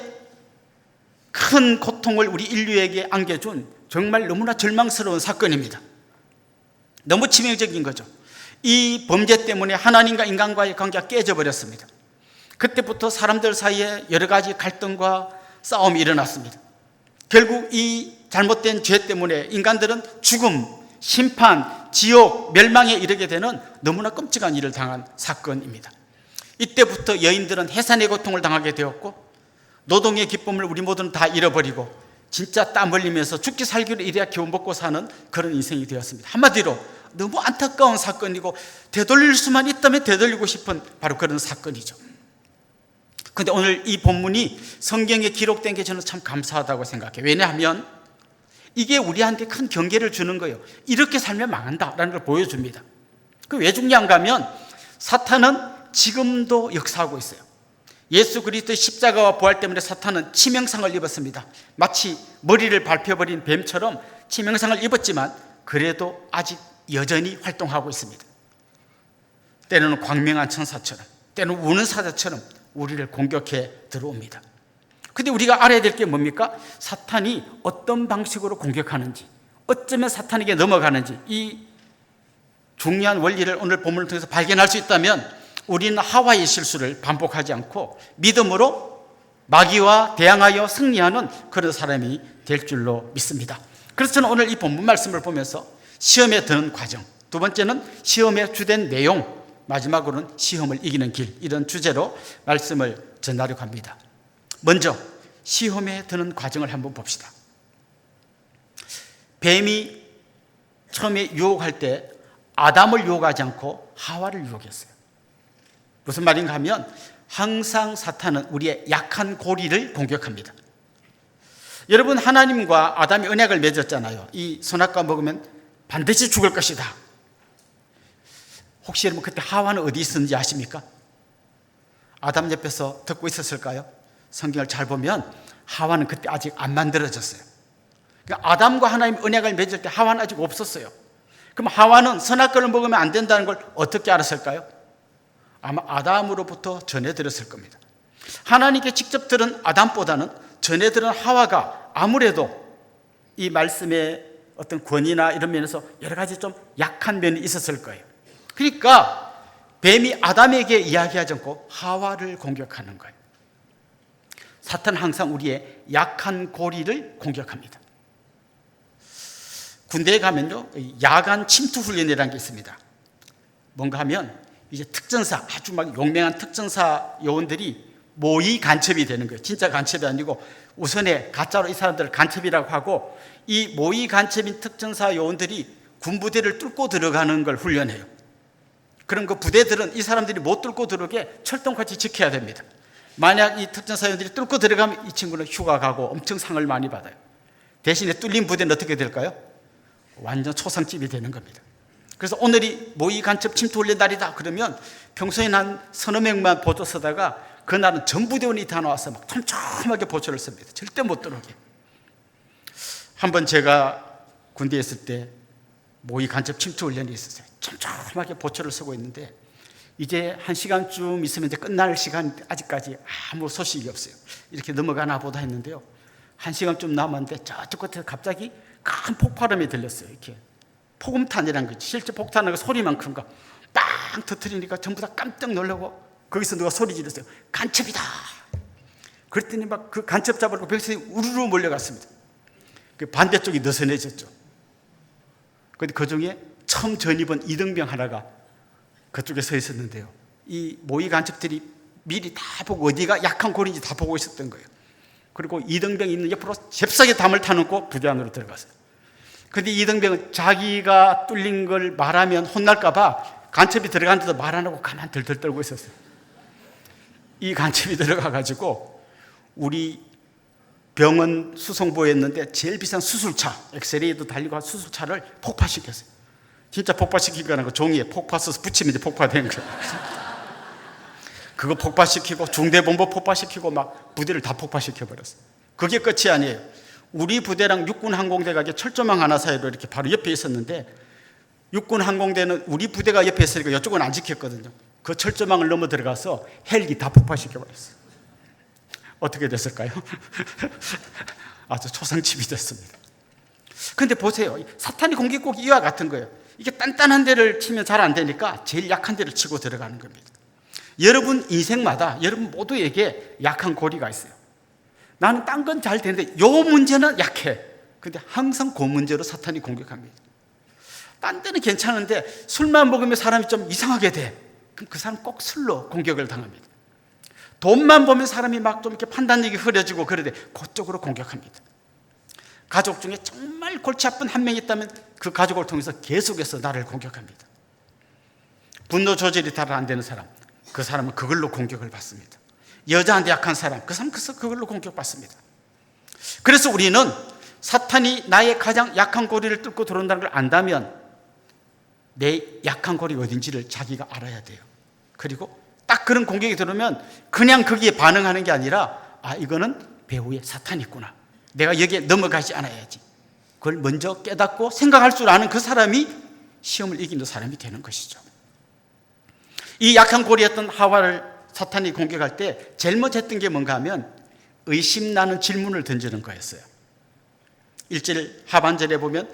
큰 고통을 우리 인류에게 안겨준 정말 너무나 절망스러운 사건입니다. 너무 치명적인 거죠. 이 범죄 때문에 하나님과 인간과의 관계가 깨져버렸습니다. 그때부터 사람들 사이에 여러 가지 갈등과 싸움이 일어났습니다. 결국 이 잘못된 죄 때문에 인간들은 죽음, 심판, 지옥, 멸망에 이르게 되는 너무나 끔찍한 일을 당한 사건입니다. 이때부터 여인들은 해산의 고통을 당하게 되었고 노동의 기쁨을 우리 모두는 다 잃어버리고 진짜 땀 흘리면서 죽기 살기로 이래야 겨우 먹고 사는 그런 인생이 되었습니다. 한마디로 너무 안타까운 사건이고 되돌릴 수만 있다면 되돌리고 싶은 바로 그런 사건이죠. 그런데 오늘 이 본문이 성경에 기록된 게 저는 참 감사하다고 생각해요. 왜냐하면 이게 우리한테 큰 경계를 주는 거예요. 이렇게 살면 망한다라는 걸 보여줍니다. 왜 중요한가 하면 사탄은 지금도 역사하고 있어요. 예수 그리스도의 십자가와 부활 때문에 사탄은 치명상을 입었습니다. 마치 머리를 밟혀버린 뱀처럼 치명상을 입었지만 그래도 아직 여전히 활동하고 있습니다. 때로는 광명한 천사처럼, 때로는 우는 사자처럼 우리를 공격해 들어옵니다. 근데 우리가 알아야 될 게 뭡니까? 사탄이 어떤 방식으로 공격하는지, 어쩌면 사탄에게 넘어가는지, 이 중요한 원리를 오늘 본문을 통해서 발견할 수 있다면 우리는 하와의 실수를 반복하지 않고 믿음으로 마귀와 대항하여 승리하는 그런 사람이 될 줄로 믿습니다. 그래서 저는 오늘 이 본문 말씀을 보면서 시험에 드는 과정, 두 번째는 시험의 주된 내용, 마지막으로는 시험을 이기는 길, 이런 주제로 말씀을 전하려고 합니다. 먼저 시험에 드는 과정을 한번 봅시다. 뱀이 처음에 유혹할 때 아담을 유혹하지 않고 하와를 유혹했어요. 무슨 말인가 하면 항상 사탄은 우리의 약한 고리를 공격합니다. 여러분, 하나님과 아담이 언약을 맺었잖아요. 이 선악과 먹으면 반드시 죽을 것이다. 혹시 여러분 그때 하와는 어디 있었는지 아십니까? 아담 옆에서 듣고 있었을까요? 성경을 잘 보면 하와는 그때 아직 안 만들어졌어요. 그러니까 아담과 하나님 언약을 맺을 때 하와는 아직 없었어요. 그럼 하와는 선악과를 먹으면 안 된다는 걸 어떻게 알았을까요? 아마 아담으로부터 전해 들었을 겁니다. 하나님께 직접 들은 아담보다는 전해 들은 하와가 아무래도 이 말씀의 어떤 권위나 이런 면에서 여러 가지 좀 약한 면이 있었을 거예요. 그러니까 뱀이 아담에게 이야기하지 않고 하와를 공격하는 거예요. 사탄은 항상 우리의 약한 고리를 공격합니다. 군대에 가면요, 야간 침투 훈련이라는 게 있습니다. 뭔가 하면 이제 특전사, 아주 막 용맹한 특전사 요원들이 모의 간첩이 되는 거예요. 진짜 간첩이 아니고 우선에 가짜로 이 사람들을 간첩이라고 하고, 이 모의 간첩인 특전사 요원들이 군부대를 뚫고 들어가는 걸 훈련해요. 그럼 그 부대들은 이 사람들이 못 뚫고 들어오게 철통같이 지켜야 됩니다. 만약 이 특전사 요원들이 뚫고 들어가면 이 친구는 휴가 가고 엄청 상을 많이 받아요. 대신에 뚫린 부대는 어떻게 될까요? 완전 초상집이 되는 겁니다. 그래서 오늘이 모의 간첩 침투 훈련 날이다 그러면 평소에는 한 서너 명만 보조 서다가 그날은 전부대원이 다 나와서 막 촘촘하게 보초를 씁니다. 절대 못 들어오게. 한번 제가 군대에 있을 때 모의 간첩 침투 훈련이 있었어요. 촘촘하게 보초를 쓰고 있는데 이제 한 시간쯤 있으면 이제 끝날 시간, 아직까지 아무 소식이 없어요. 이렇게 넘어가나 보다 했는데요, 한 시간쯤 남았는데 저쪽 끝에서 갑자기 큰 폭발음이 들렸어요. 이렇게 폭음탄이라는 거지. 실제 폭탄은 소리만큼 빵 터뜨리니까 전부 다 깜짝 놀라고 거기서 누가 소리 질렀어요. 간첩이다. 그랬더니 막 그 간첩 잡으려고 백성이 우르르 몰려갔습니다. 그 반대쪽이 느슨해졌죠. 그런데 그 중에 처음 전입은 이등병 하나가 그쪽에 서 있었는데요, 이 모의 간첩들이 미리 다 보고 어디가 약한 고리인지 다 보고 있었던 거예요. 그리고 이등병이 있는 옆으로 잽싸게 담을 타놓고 부대 안으로 들어갔어요. 그런데 이등병은 자기가 뚫린 걸 말하면 혼날까 봐 간첩이 들어갔는데도 말 안 하고 가만 들들 떨고 있었어요. 이 간첩이 들어가가지고 우리 병원 수송부였는데 제일 비싼 수술차, 엑스레이도 달리고 수술차를 폭파시켰어요. 진짜 폭파시킨 거는 그 종이에 폭파 써서 붙이면 이제 폭파된 거예요. 그거 폭파시키고 중대본부 폭파시키고 막 부대를 다 폭파시켜버렸어요. 그게 끝이 아니에요. 우리 부대랑 육군 항공대가 철조망 하나 사이로 이렇게 바로 옆에 있었는데, 육군 항공대는 우리 부대가 옆에 있으니까 이쪽은 안 지켰거든요. 그 철조망을 넘어 들어가서 헬기 다 폭파시켜버렸어요. 어떻게 됐을까요? 아주 초상집이 됐습니다. 그런데 보세요, 사탄이 공격곡이 이와 같은 거예요. 이게 단단한 데를 치면 잘 안 되니까 제일 약한 데를 치고 들어가는 겁니다. 여러분 인생마다 여러분 모두에게 약한 고리가 있어요. 나는 딴 건 잘 되는데 요 문제는 약해. 근데 항상 그 문제로 사탄이 공격합니다. 딴 데는 괜찮은데 술만 먹으면 사람이 좀 이상하게 돼. 그럼 그 사람 꼭 술로 공격을 당합니다. 돈만 보면 사람이 막 좀 이렇게 판단력이 흐려지고 그러는데 그쪽으로 공격합니다. 가족 중에 정말 골치 아픈 한 명 있다면 그 가족을 통해서 계속해서 나를 공격합니다. 분노 조절이 잘 안 되는 사람, 그 사람은 그걸로 공격을 받습니다. 여자한테 약한 사람, 그 사람은 그걸로 공격받습니다. 그래서 우리는 사탄이 나의 가장 약한 고리를 뚫고 들어온다는 걸 안다면 내 약한 고리가 어딘지를 자기가 알아야 돼요. 그리고 딱 그런 공격이 들어오면 그냥 거기에 반응하는 게 아니라, 아, 이거는 배후에 사탄이 있구나, 내가 여기에 넘어가지 않아야지, 그걸 먼저 깨닫고 생각할 줄 아는 그 사람이 시험을 이기는 사람이 되는 것이죠. 이 약한 고리였던 하와를 사탄이 공격할 때 제일 먼저 했던 게 뭔가 하면 의심나는 질문을 던지는 거였어요. 1절 하반절에 보면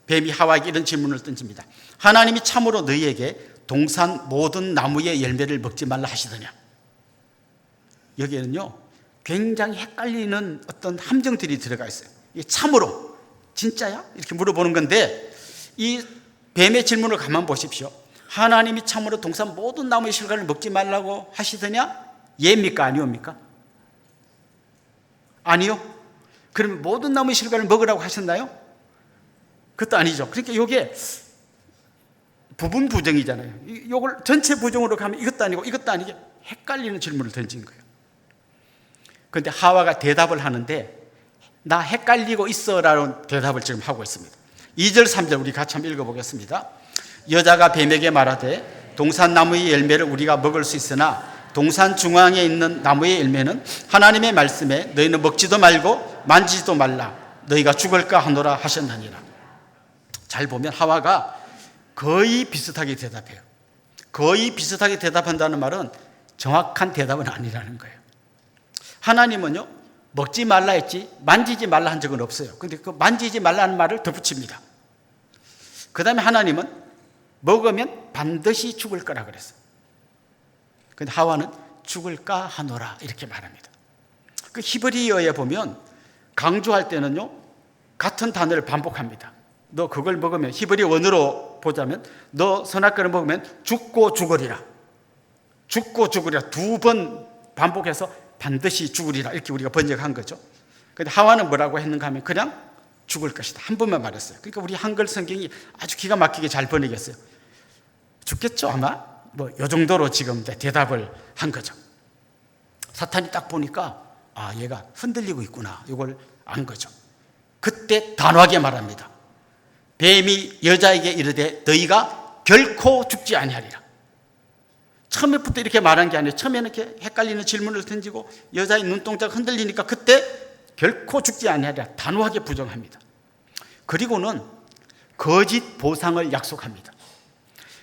뱀이 하와에게 이런 질문을 던집니다. 하나님이 참으로 너희에게 동산 모든 나무의 열매를 먹지 말라 하시더냐. 여기에는요 굉장히 헷갈리는 어떤 함정들이 들어가 있어요. 이게 참으로 진짜야? 이렇게 물어보는 건데 이 뱀의 질문을 가만 보십시오. 하나님이 참으로 동산 모든 나무의 실과를 먹지 말라고 하시더냐? 예입니까? 아니옵니까? 아니요. 그러면 모든 나무의 실과를 먹으라고 하셨나요? 그것도 아니죠. 그러니까 이게 부분 부정이잖아요. 이걸 전체 부정으로 가면 이것도 아니고 이것도 아니게 헷갈리는 질문을 던진 거예요. 그런데 하와가 대답을 하는데 나 헷갈리고 있어라는 대답을 지금 하고 있습니다. 2절 3절 우리 같이 한번 읽어보겠습니다. 여자가 뱀에게 말하되 동산 나무의 열매를 우리가 먹을 수 있으나 동산 중앙에 있는 나무의 열매는 하나님의 말씀에 너희는 먹지도 말고 만지지도 말라 너희가 죽을까 하노라 하셨느니라. 잘 보면 하와가 거의 비슷하게 대답해요. 거의 비슷하게 대답한다는 말은 정확한 대답은 아니라는 거예요. 하나님은요 먹지 말라 했지 만지지 말라 한 적은 없어요. 근데 그 만지지 말라는 말을 덧붙입니다. 그 다음에 하나님은 먹으면 반드시 죽을 거라 그랬어요. 근데 하와는 죽을까 하노라 이렇게 말합니다. 그 히브리어에 보면 강조할 때는요 같은 단어를 반복합니다. 너 그걸 먹으면 히브리 원어로 보자면 너 선악과를 먹으면 죽고 죽으리라. 죽고 죽으리라 두 번 반복해서 반드시 죽으리라 이렇게 우리가 번역한 거죠. 그런데 하와는 뭐라고 했는가 하면 그냥 죽을 것이다 한 번만 말했어요. 그러니까 우리 한글 성경이 아주 기가 막히게 잘 번역했어요. 죽겠죠 아마? 뭐 이 정도로 지금 대답을 한 거죠. 사탄이 딱 보니까 아 얘가 흔들리고 있구나 이걸 안 거죠. 그때 단호하게 말합니다. 뱀이 여자에게 이르되 너희가 결코 죽지 아니하리라. 처음부터 이렇게 말한 게 아니에요. 처음에는 이렇게 헷갈리는 질문을 던지고 여자의 눈동자가 흔들리니까 그때 결코 죽지 아니하리라 단호하게 부정합니다. 그리고는 거짓 보상을 약속합니다.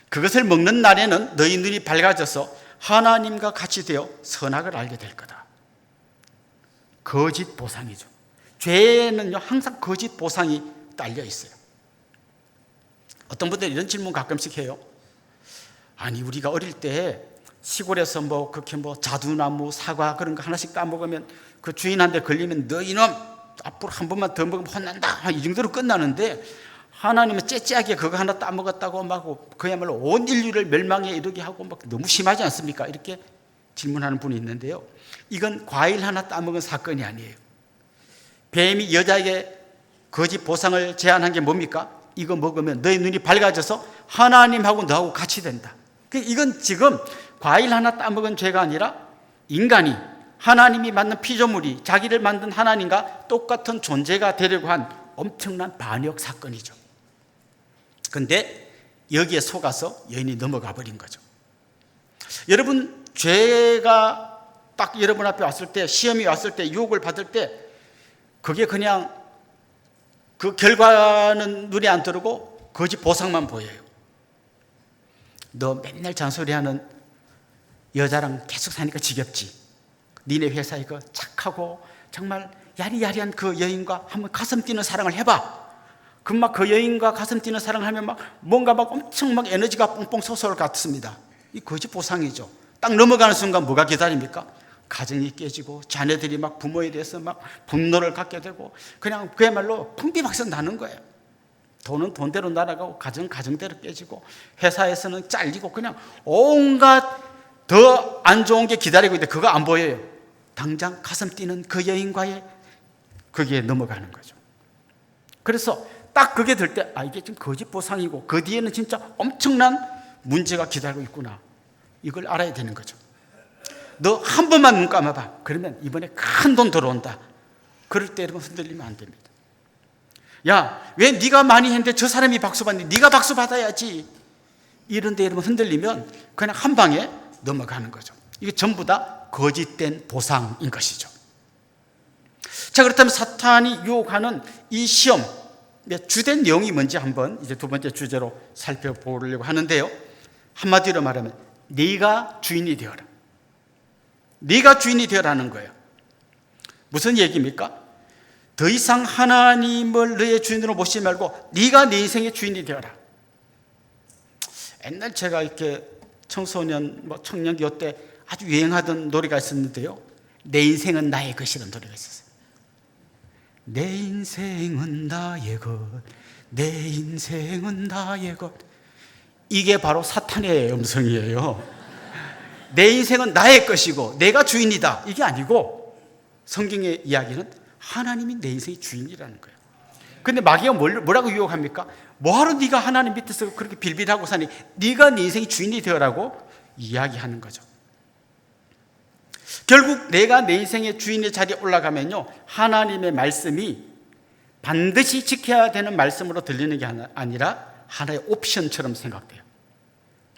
그것을 먹는 날에는 너희 눈이 밝아져서 하나님과 같이 되어 선악을 알게 될 거다. 거짓 보상이죠. 죄에는요 항상 거짓 보상이 딸려 있어요. 어떤 분들은 이런 질문 가끔씩 해요. 아니 우리가 어릴 때 시골에서 뭐 그렇게 뭐 자두나무 사과 그런 거 하나씩 따먹으면 그 주인한테 걸리면 너 이놈 앞으로 한 번만 더 먹으면 혼난다 이 정도로 끝나는데 하나님은 째째하게 그거 하나 따먹었다고 막 그야말로 온 인류를 멸망에 이르게 하고 막 너무 심하지 않습니까? 이렇게 질문하는 분이 있는데요. 이건 과일 하나 따먹은 사건이 아니에요. 뱀이 여자에게 거짓 보상을 제안한 게 뭡니까? 이거 먹으면 너의 눈이 밝아져서 하나님하고 너하고 같이 된다. 이건 지금 과일 하나 따먹은 죄가 아니라 인간이 하나님이 만든 피조물이 자기를 만든 하나님과 똑같은 존재가 되려고 한 엄청난 반역 사건이죠. 그런데 여기에 속아서 여인이 넘어가 버린 거죠. 여러분 죄가 딱 여러분 앞에 왔을 때 시험이 왔을 때 유혹을 받을 때 그게 그냥 그 결과는 눈에 안 들어오고 거짓 보상만 보여요. 너 맨날 잔소리하는 여자랑 계속 사니까 지겹지. 니네 회사에 그 착하고 정말 야리야리한 그 여인과 한번 가슴 뛰는 사랑을 해봐. 그럼 막 그 여인과 가슴 뛰는 사랑을 하면 막 뭔가 막 엄청 막 에너지가 뽕뽕 솟아올 것 같습니다. 이 거짓 보상이죠. 딱 넘어가는 순간 뭐가 기다립니까? 가정이 깨지고 자녀들이 막 부모에 대해서 막 분노를 갖게 되고 그냥 그야말로 풍비박산 나는 거예요. 돈은 돈대로 날아가고 가정은 가정대로 깨지고 회사에서는 잘리고 그냥 온갖 더 안 좋은 게 기다리고 있는데 그거 안 보여요. 당장 가슴 뛰는 그 여인과의 거기에 넘어가는 거죠. 그래서 딱 그게 될 때 아 이게 좀 거짓 보상이고 그 뒤에는 진짜 엄청난 문제가 기다리고 있구나. 이걸 알아야 되는 거죠. 너 한 번만 눈 감아봐. 그러면 이번에 큰 돈 들어온다. 그럴 때 여러분 흔들리면 안 됩니다. 야, 왜 네가 많이 했는데 저 사람이 박수 받니? 네가 박수 받아야지. 이런 데 여러분 흔들리면 그냥 한 방에 넘어가는 거죠. 이게 전부 다 거짓된 보상인 것이죠. 자, 그렇다면 사탄이 유혹하는 이 시험 주된 내용이 뭔지 한번 이제 두 번째 주제로 살펴보려고 하는데요. 한마디로 말하면 네가 주인이 되어라. 네가 주인이 되어라는 거예요. 무슨 얘기입니까? 더 이상 하나님을 너의 주인으로 모시지 말고 네가 네 인생의 주인이 되어라. 옛날 제가 이렇게 청소년, 청년기호 때 아주 유행하던 노래가 있었는데요. 내 인생은 나의 것이라는 노래가 있었어요. 내 인생은 나의 것, 내 인생은 나의 것. 이게 바로 사탄의 음성이에요. 내 인생은 나의 것이고 내가 주인이다. 이게 아니고 성경의 이야기는 하나님이 내 인생의 주인이라는 거예요. 근데 마귀가 뭐라고 유혹합니까? 뭐하러 네가 하나님 밑에서 그렇게 빌빌하고 사니? 네가 네 인생의 주인이 되어라고 이야기하는 거죠. 결국 내가 내 인생의 주인의 자리에 올라가면요, 하나님의 말씀이 반드시 지켜야 되는 말씀으로 들리는 게 아니라 하나의 옵션처럼 생각돼요.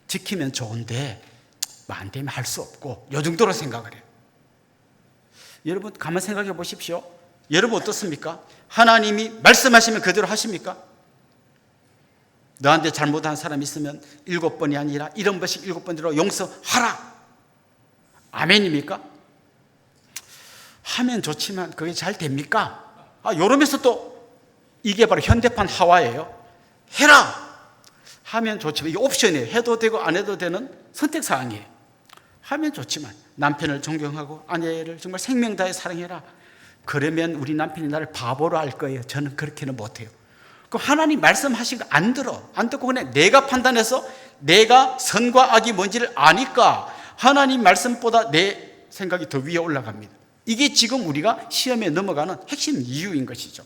지키면 좋은데 안 되면 할 수 없고, 이 정도로 생각을 해요. 여러분 가만 생각해 보십시오. 여러분 어떻습니까? 하나님이 말씀하시면 그대로 하십니까? 너한테 잘못한 사람 있으면 7번이 아니라 70번씩 7번대로 용서하라. 아멘입니까? 하면 좋지만 그게 잘 됩니까? 요러면서 또 이게 바로 현대판 하와예요. 해라! 하면 좋지만 이게 옵션이에요. 해도 되고 안 해도 되는 선택사항이에요. 하면 좋지만 남편을 존경하고 아내를 정말 생명 다해 사랑해라. 그러면 우리 남편이 나를 바보로 알 거예요. 저는 그렇게는 못해요. 그럼 하나님 말씀하신 거 안 들어. 안 듣고 그냥 내가 판단해서 내가 선과 악이 뭔지를 아니까 하나님 말씀보다 내 생각이 더 위에 올라갑니다. 이게 지금 우리가 시험에 넘어가는 핵심 이유인 것이죠.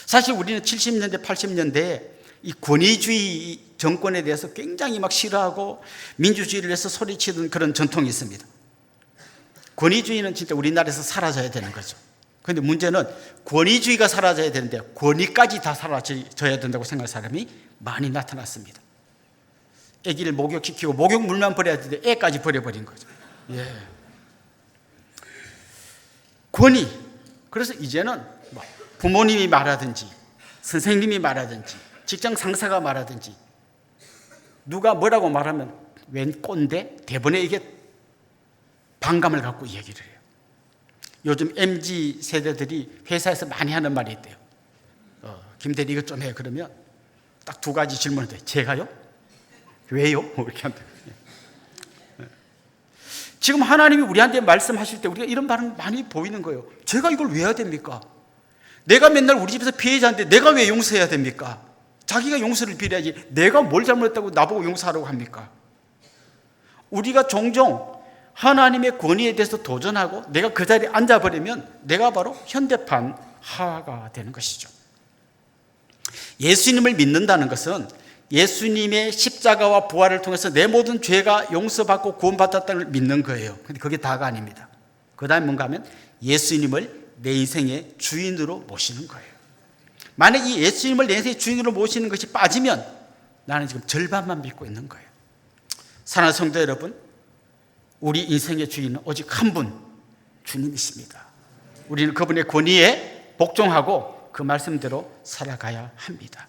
사실 우리는 70년대, 80년대에 이 권위주의 정권에 대해서 굉장히 막 싫어하고 민주주의를 위해서 소리치던 그런 전통이 있습니다. 권위주의는 진짜 우리나라에서 사라져야 되는 거죠. 그런데 문제는 권위주의가 사라져야 되는데 권위까지 다 사라져야 된다고 생각하는 사람이 많이 나타났습니다. 애기를 목욕시키고 목욕물만 버려야 되는데 애까지 버려버린 거죠. 예. 권위. 그래서 이제는 부모님이 말하든지 선생님이 말하든지 직장 상사가 말하든지 누가 뭐라고 말하면 웬 꼰대? 대번에 이게 반감을 갖고 얘기를 해요. 요즘 MZ 세대들이 회사에서 많이 하는 말이 있대요. 김대리 이것 좀 해. 그러면 딱 2가지 질문을 해요. 제가요? 왜요? 이렇게 한대요. 지금 하나님이 우리한테 말씀하실 때 우리가 이런 반응 많이 보이는 거예요. 제가 이걸 왜 해야 됩니까? 내가 맨날 우리 집에서 피해자인데 내가 왜 용서해야 됩니까? 자기가 용서를 빌어야지 내가 뭘 잘못했다고 나보고 용서하라고 합니까? 우리가 종종 하나님의 권위에 대해서 도전하고 내가 그 자리에 앉아버리면 내가 바로 현대판 하와가 되는 것이죠. 예수님을 믿는다는 것은 예수님의 십자가와 부활을 통해서 내 모든 죄가 용서받고 구원받았다는 걸 믿는 거예요. 근데 그게 다가 아닙니다. 그 다음에 뭔가 하면 예수님을 내 인생의 주인으로 모시는 거예요. 만약 이 예수님을 내 인생의 주인으로 모시는 것이 빠지면 나는 지금 절반만 믿고 있는 거예요. 사랑하는 성도 여러분, 우리 인생의 주인은 오직 한 분, 주님이십니다. 우리는 그분의 권위에 복종하고 그 말씀대로 살아가야 합니다.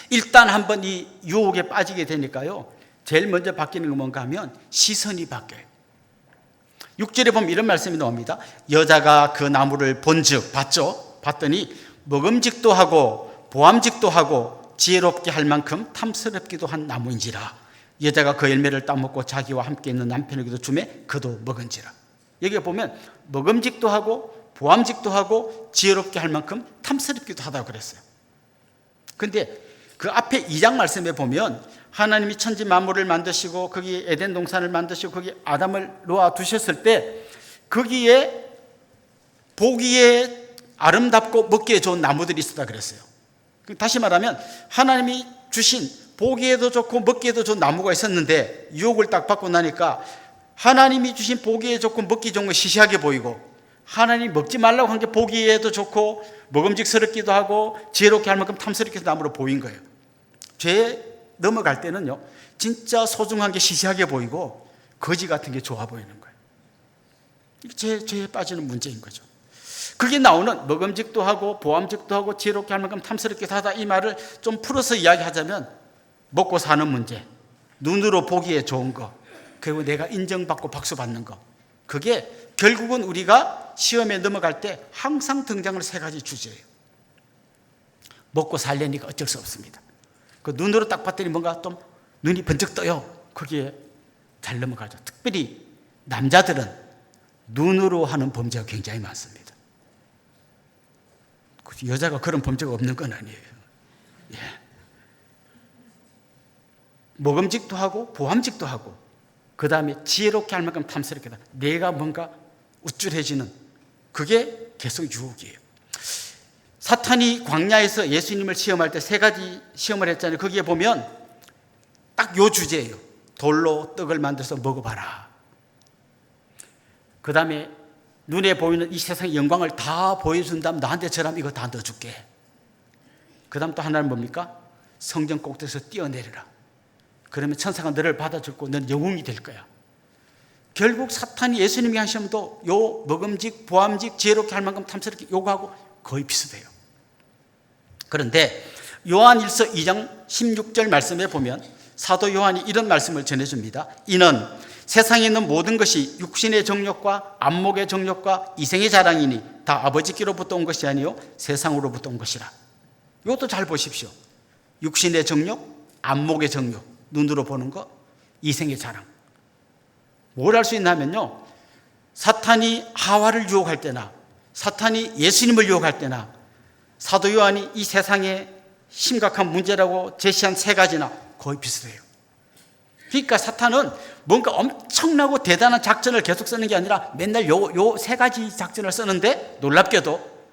일단 한번 이 유혹에 빠지게 되니까요, 제일 먼저 바뀌는 건 뭔가 하면 시선이 바뀌어요. 6절에 보면 이런 말씀이 나옵니다. 여자가 그 나무를 본즉, 봤죠? 봤더니 먹음직도 하고 보암직도 하고 지혜롭게 할 만큼 탐스럽기도 한 나무인지라. 여자가 그 열매를 따먹고 자기와 함께 있는 남편에게도 주매 그도 먹은지라. 여기 보면 먹음직도 하고 보암직도 하고 지혜롭게 할 만큼 탐스럽기도 하다고 그랬어요. 근데 그 앞에 2장 말씀에 보면 하나님이 천지 만물을 만드시고 거기에 에덴 동산을 만드시고 거기에 아담을 놓아 두셨을 때 거기에 보기에 아름답고 먹기에 좋은 나무들이 있었다 그랬어요. 다시 말하면 하나님이 주신 보기에도 좋고 먹기에도 좋은 나무가 있었는데 유혹을 딱 받고 나니까 하나님이 주신 보기에 좋고 먹기 좋은 거 시시하게 보이고 하나님이 먹지 말라고 한 게 보기에도 좋고 먹음직스럽기도 하고 지혜롭게 할 만큼 탐스럽게 나무로 보인 거예요. 죄에 넘어갈 때는요, 진짜 소중한 게 시시하게 보이고 거지 같은 게 좋아 보이는 거예요. 이게 죄에 빠지는 문제인 거죠. 그게 나오는 먹음직도 하고 보암직도 하고 지혜롭게 할 만큼 탐스럽기도 하다, 이 말을 좀 풀어서 이야기하자면 먹고 사는 문제, 눈으로 보기에 좋은 거, 그리고 내가 인정받고 박수 받는 거, 그게 결국은 우리가 시험에 넘어갈 때 항상 등장하는 세 가지 주제예요. 먹고 살려니까 어쩔 수 없습니다. 그 눈으로 딱 봤더니 뭔가 좀 눈이 번쩍 떠요. 거기에 잘 넘어가죠. 특별히 남자들은 눈으로 하는 범죄가 굉장히 많습니다. 여자가 그런 범죄가 없는 건 아니에요. 예. 먹음직도 하고 보암직도 하고, 그 다음에 지혜롭게 할 만큼 탐스럽게 하다. 내가 뭔가 우쭐해지는, 그게 계속 유혹이에요. 사탄이 광야에서 예수님을 시험할 때 세 가지 시험을 했잖아요. 거기에 보면 딱 요 주제예요. 돌로 떡을 만들어서 먹어봐라. 그 다음에 눈에 보이는 이 세상의 영광을 다 보여준다면 나한테 저라면 이거 다 넣어줄게. 그 다음 또 하나는 뭡니까? 성전 꼭대기에서 뛰어내려라. 그러면 천사가 너를 받아주고 넌 영웅이 될 거야. 결국 사탄이 예수님이 한 시험도 요 먹음직, 보암직, 지혜롭게 할 만큼 탐스럽게 요구하고 거의 비슷해요. 그런데 요한일서 2장 16절 말씀에 보면 사도 요한이 이런 말씀을 전해줍니다. 이는 세상에 있는 모든 것이 육신의 정욕과 안목의 정욕과 이생의 자랑이니 다 아버지께로부터 온 것이 아니요 세상으로부터 온 것이라. 이것도 잘 보십시오. 육신의 정욕, 안목의 정욕, 눈으로 보는 것, 이생의 자랑. 뭘 할 수 있냐면요, 사탄이 하와를 유혹할 때나 사탄이 예수님을 유혹할 때나 사도 요한이 이 세상의 심각한 문제라고 제시한 세 가지나 거의 비슷해요. 그러니까 사탄은 뭔가 엄청나고 대단한 작전을 계속 쓰는 게 아니라 맨날 요 세 가지 작전을 쓰는데, 놀랍게도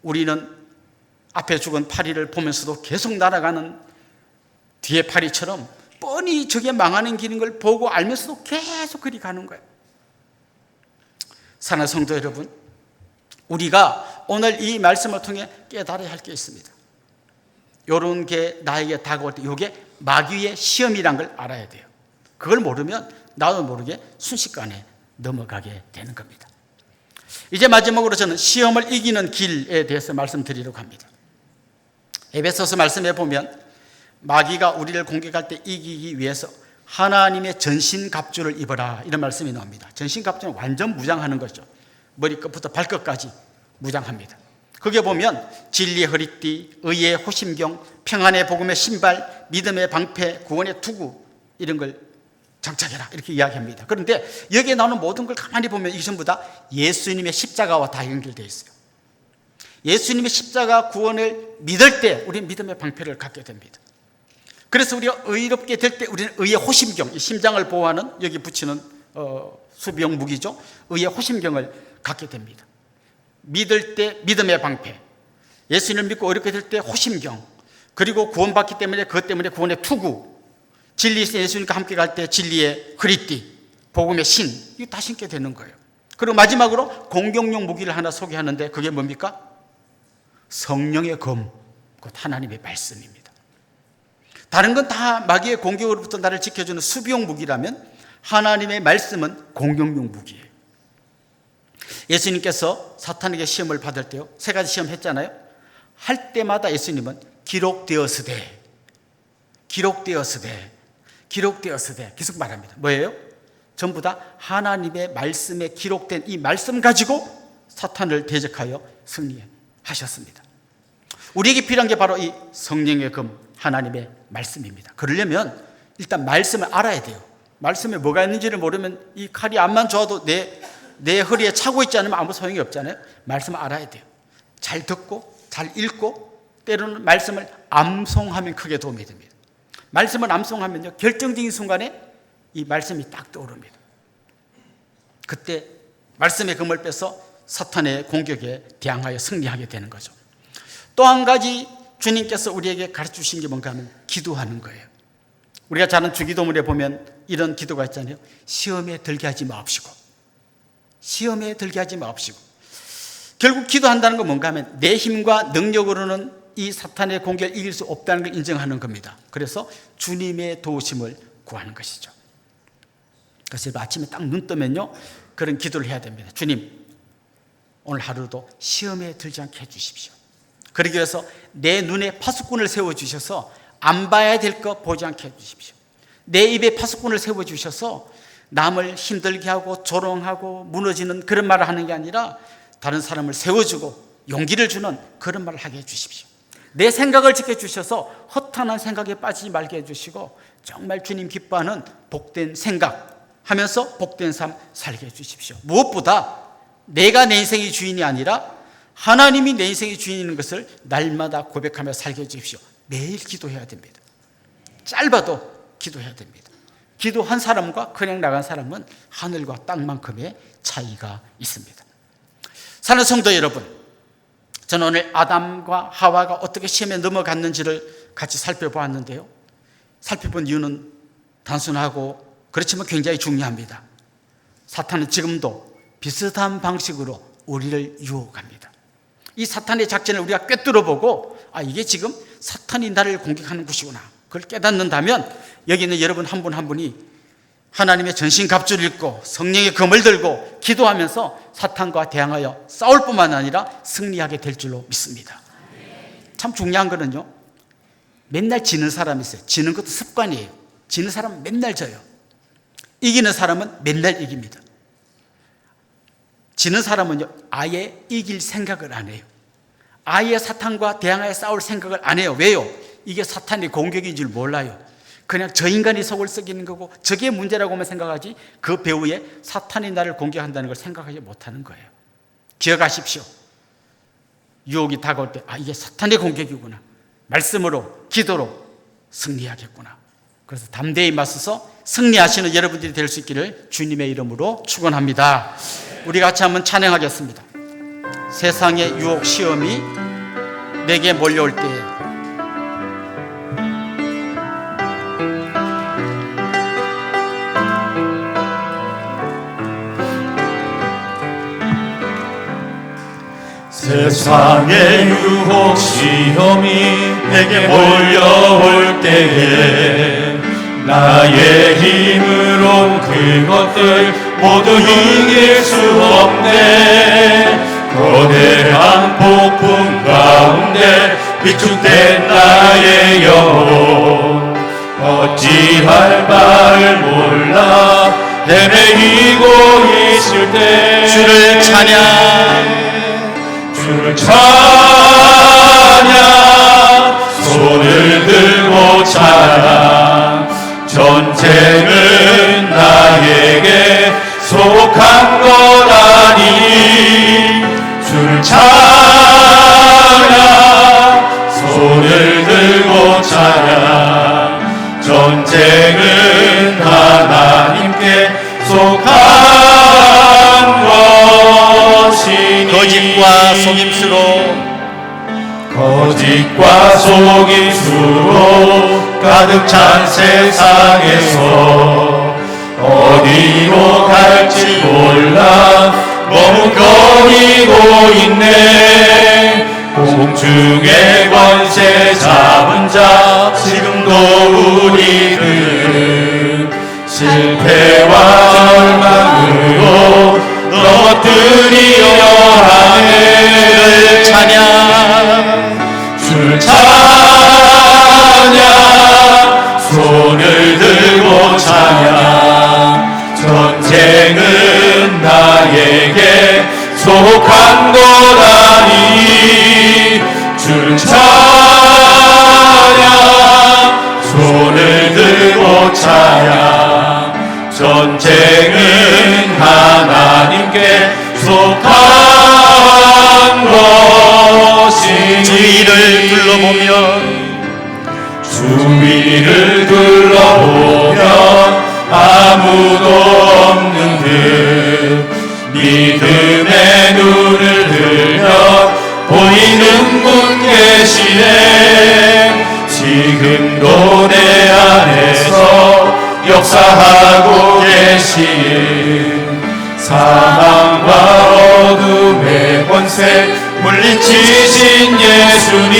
우리는 앞에 죽은 파리를 보면서도 계속 날아가는 뒤에 파리처럼 뻔히 저게 망하는 길인 걸 보고 알면서도 계속 그리 가는 거예요. 사랑하는 성도 여러분, 우리가 오늘 이 말씀을 통해 깨달아야 할 게 있습니다. 이런 게 나에게 다가올 때 이게 마귀의 시험이란 걸 알아야 돼요. 그걸 모르면 나도 모르게 순식간에 넘어가게 되는 겁니다. 이제 마지막으로 저는 시험을 이기는 길에 대해서 말씀드리려고 합니다. 에베소서 말씀에 보면 마귀가 우리를 공격할 때 이기기 위해서 하나님의 전신갑주를 입어라, 이런 말씀이 나옵니다. 전신갑주는 완전 무장하는 거죠. 머리끝부터 발끝까지 무장합니다. 거기에 보면 진리의 허리띠, 의의 호심경, 평안의 복음의 신발, 믿음의 방패, 구원의 투구, 이런 걸 장착해라, 이렇게 이야기합니다. 그런데 여기에 나오는 모든 걸 가만히 보면 이게 전부 다 예수님의 십자가와 다 연결되어 있어요. 예수님의 십자가 구원을 믿을 때 우리는 믿음의 방패를 갖게 됩니다. 그래서 우리가 의롭게 될 때 우리는 의의 호심경, 이 심장을 보호하는 여기 붙이는 수비용 무기죠. 의의 호심경을 갖게 됩니다. 믿을 때 믿음의 방패, 예수님을 믿고 어렵게 될 때 호심경, 그리고 구원받기 때문에 그것 때문에 구원의 투구, 진리의 예수님과 함께 갈 때 진리의 허리띠, 복음의 신, 이거 다 신게 되는 거예요. 그리고 마지막으로 공격용 무기를 하나 소개하는데 그게 뭡니까? 성령의 검, 곧 하나님의 말씀입니다. 다른 건 다 마귀의 공격으로부터 나를 지켜주는 수비용 무기라면 하나님의 말씀은 공격용 무기예요. 예수님께서 사탄에게 시험을 받을 때요, 세 가지 시험 했잖아요. 할 때마다 예수님은 기록되었으되 계속 말합니다. 뭐예요? 전부 다 하나님의 말씀에 기록된 이 말씀 가지고 사탄을 대적하여 승리하셨습니다. 우리에게 필요한 게 바로 이 성령의 검, 하나님의 말씀입니다. 그러려면 일단 말씀을 알아야 돼요. 말씀에 뭐가 있는지를 모르면 이 칼이 암만 좋아도 내 허리에 차고 있지 않으면 아무 소용이 없잖아요. 말씀을 알아야 돼요. 잘 듣고 잘 읽고 때로는 말씀을 암송하면 크게 도움이 됩니다. 말씀을 암송하면요, 결정적인 순간에 이 말씀이 딱 떠오릅니다. 그때 말씀의 검을 빼서 사탄의 공격에 대항하여 승리하게 되는 거죠. 또 한 가지 주님께서 우리에게 가르쳐 주신 게 뭔가 하면 기도하는 거예요. 우리가 잘 아는 주기도문에 보면 이런 기도가 있잖아요. 시험에 들게 하지 마옵시고. 결국 기도한다는 건 뭔가 하면 내 힘과 능력으로는 이 사탄의 공격을 이길 수 없다는 걸 인정하는 겁니다. 그래서 주님의 도우심을 구하는 것이죠. 그래서 아침에 딱 눈 뜨면요, 그런 기도를 해야 됩니다. 주님, 오늘 하루도 시험에 들지 않게 해주십시오. 그러기 위해서 내 눈에 파수꾼을 세워주셔서 안 봐야 될 거 보지 않게 해주십시오. 내 입에 파수꾼을 세워주셔서 남을 힘들게 하고 조롱하고 무너지는 그런 말을 하는 게 아니라 다른 사람을 세워주고 용기를 주는 그런 말을 하게 해주십시오. 내 생각을 지켜주셔서 허탄한 생각에 빠지지 말게 해주시고 정말 주님 기뻐하는 복된 생각 하면서 복된 삶 살게 해주십시오. 무엇보다 내가 내 인생의 주인이 아니라 하나님이 내 인생의 주인인 것을 날마다 고백하며 살게 해주십시오. 매일 기도해야 됩니다. 짧아도 기도해야 됩니다. 기도한 사람과 그냥 나간 사람은 하늘과 땅만큼의 차이가 있습니다. 사랑하는 성도 여러분, 저는 오늘 아담과 하와가 어떻게 시험에 넘어갔는지를 같이 살펴보았는데요. 살펴본 이유는 단순하고 그렇지만 굉장히 중요합니다. 사탄은 지금도 비슷한 방식으로 우리를 유혹합니다. 이 사탄의 작전을 우리가 꿰뚫어보고 이게 지금 사탄이 나를 공격하는 것이구나, 그걸 깨닫는다면 여기 있는 여러분 한 분 한 분이 하나님의 전신갑주를 입고 성령의 검을 들고 기도하면서 사탄과 대항하여 싸울 뿐만 아니라 승리하게 될 줄로 믿습니다. 참 중요한 거는요, 맨날 지는 사람이 있어요. 지는 것도 습관이에요. 지는 사람은 맨날 져요. 이기는 사람은 맨날 이깁니다. 지는 사람은요, 아예 이길 생각을 안 해요. 아예 사탄과 대항하여 싸울 생각을 안 해요. 왜요? 이게 사탄의 공격인 줄 몰라요. 그냥 저 인간이 속을 썩이는 거고 저게 문제라고만 생각하지 그 배후에 사탄이 나를 공격한다는 걸 생각하지 못하는 거예요. 기억하십시오. 유혹이 다가올 때 이게 사탄의 공격이구나, 말씀으로 기도로 승리하겠구나. 그래서 담대히 맞서서 승리하시는 여러분들이 될 수 있기를 주님의 이름으로 축원합니다. 우리 같이 한번 찬양하겠습니다. 세상의 유혹 시험이 내게 몰려올 때에 세상의 유혹 시험이 내게 몰려올 때에 나의 힘으론 그것들 모두 이길 수 없네. 거대한 폭풍 가운데 비축된 나의 영혼 어찌할 바를 몰라 헤매이고 있을 때 주를 찬양 손을 들고 찬양 전쟁은 나에게 속한 것 아니 주를 찬양 손을 들고 찬양 전쟁은 하나님께 속한 것이니 거짓과 속임수로 가득 찬 세상에서 어디로 갈지 몰라 머뭇거리고 있네. 공중의 권세 잡은 자 지금도 우리를 실패와 절망으로 넘어뜨리려 하네. 주를 찬양 손을 들고 찬양 전쟁은 나에게 속한 것 아니 주를 찬양 손을 들고 찬양 전쟁은 하나님께 속한 것이니 주위를 둘러보면 아무도 없는 듯 믿음의 눈을 들면 보이는 분 계시네. 지금도 내 안에서 역사하고 계신 사망과 어둠의 권세 물리치신 예수님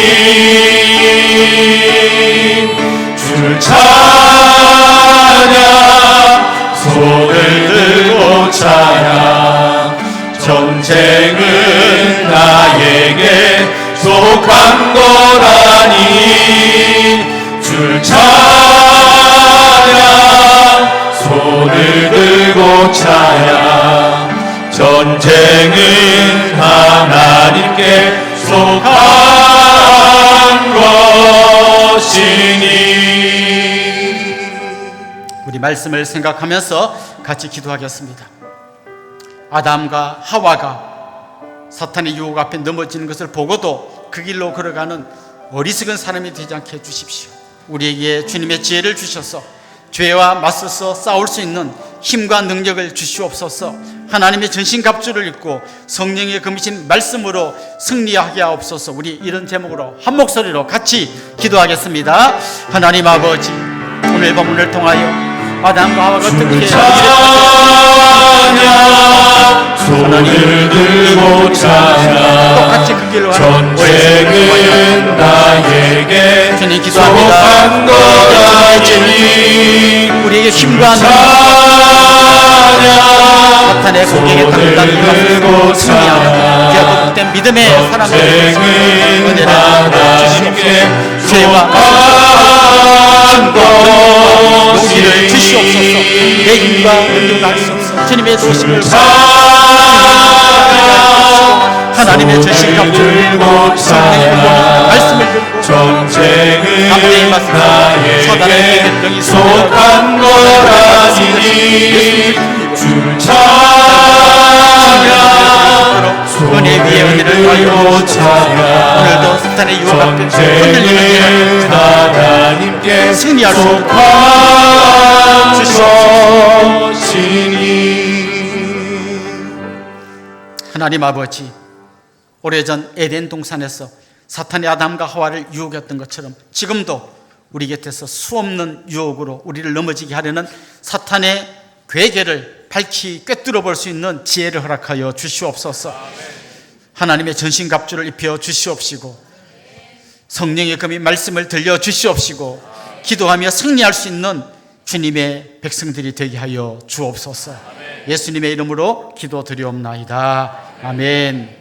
주를 찬양 손을 들고 찬양 전쟁은 나에게 속한 것 아니 주를 찬양 손을 들고 우리 말씀을 생각하면서 같이 기도하겠습니다. 아담과 하와가 사탄의 유혹 앞에 넘어지는 것을 보고도 그 길로 걸어가는 어리석은 사람이 되지 않게 해주십시오. 우리에게 주님의 지혜를 주셔서 죄와 맞서서 싸울 수 있는 힘과 능력을 주시옵소서. 하나님의 전신갑주를 입고 성령의 금이신 말씀으로 승리하게 하옵소서. 우리 이런 제목으로 한 목소리로 같이 기도하겠습니다. 하나님 아버지, 오늘 본문을 통하여 아담과 하와가 어떻게 손을 들고 찬양 똑같이 그 길로 가는 전쟁은 나에게 주님 기도합니다. 속한 거라니 우리에게 힘과 능력, 사탄의 공격에 당당히 승리하며 기업된 믿음의 사람들 은혜를 주시옵소서. 죄와 용기를 주시옵소서. 내 힘과 능력을 할 수 없어 주님의 도심을 하나님의 전신갑주를 들고 성령의 말씀을 들고 전쟁은 담대히 맞서 사단의 병이 속한 거라니 주를 찬양 은혜 위에 은혜를 더하여 주옵소서. 오늘도 사탄의 유혹 앞에 흔들리는 하나님께 승리할 수 있도록 하나님 아버지, 오래전 에덴 동산에서 사탄이 아담과 하와를 유혹했던 것처럼 지금도 우리 곁에서 수없는 유혹으로 우리를 넘어지게 하려는 사탄의 괴계를 밝히 꿰뚫어 볼 수 있는 지혜를 허락하여 주시옵소서. 하나님의 전신갑주를 입혀 주시옵시고 성령의 금이 말씀을 들려 주시옵시고 기도하며 승리할 수 있는 주님의 백성들이 되게 하여 주옵소서. 예수님의 이름으로 기도드리옵나이다. 아멘.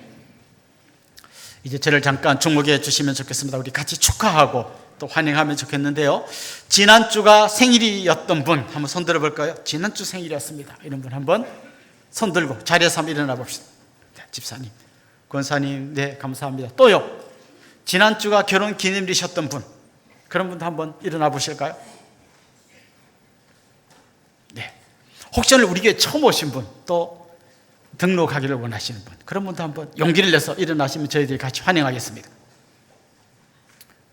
이제 저를 잠깐 주목해 주시면 좋겠습니다. 우리 같이 축하하고 또 환영하면 좋겠는데요. 지난주가 생일이었던 분 한번 손 들어볼까요? 지난주 생일이었습니다. 이런 분 한번 손 들고 자리에서 한번 일어나 봅시다. 집사님, 권사님, 네, 감사합니다. 또요, 지난주가 결혼 기념일이셨던 분, 그런 분도 한번 일어나 보실까요? 네. 혹시 오늘 우리 교회 처음 오신 분, 또 등록하기를 원하시는 분, 그런 분도 한번 용기를 내서 일어나시면 저희들이 같이 환영하겠습니다.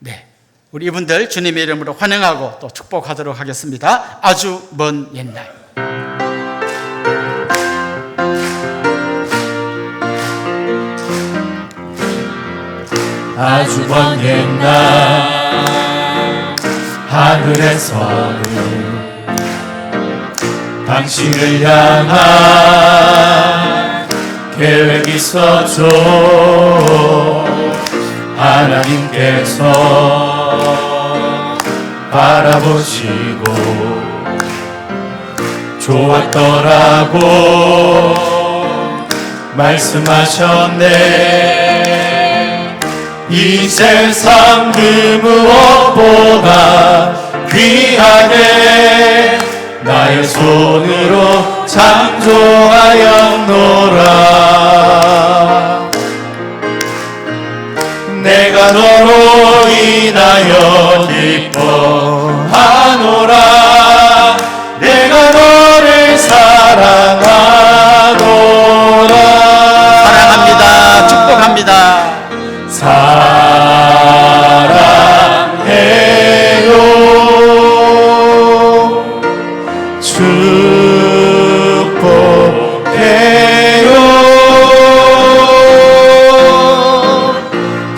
네, 우리 이분들 주님의 이름으로 환영하고 또 축복하도록 하겠습니다. 아주 먼 옛날. 아주 먼 옛날 하늘에서는 당신을 향한 계획이 있었죠. 하나님께서 바라보시고 좋았더라고 말씀하셨네. 이 세상 그 무엇보다 귀하게 나의 손으로 창조하였노라. 내가 너로 인하여 기뻐하노라. 내가 너를 사랑하노라. 사랑합니다. 축복합니다. 사랑해요. 축복해요.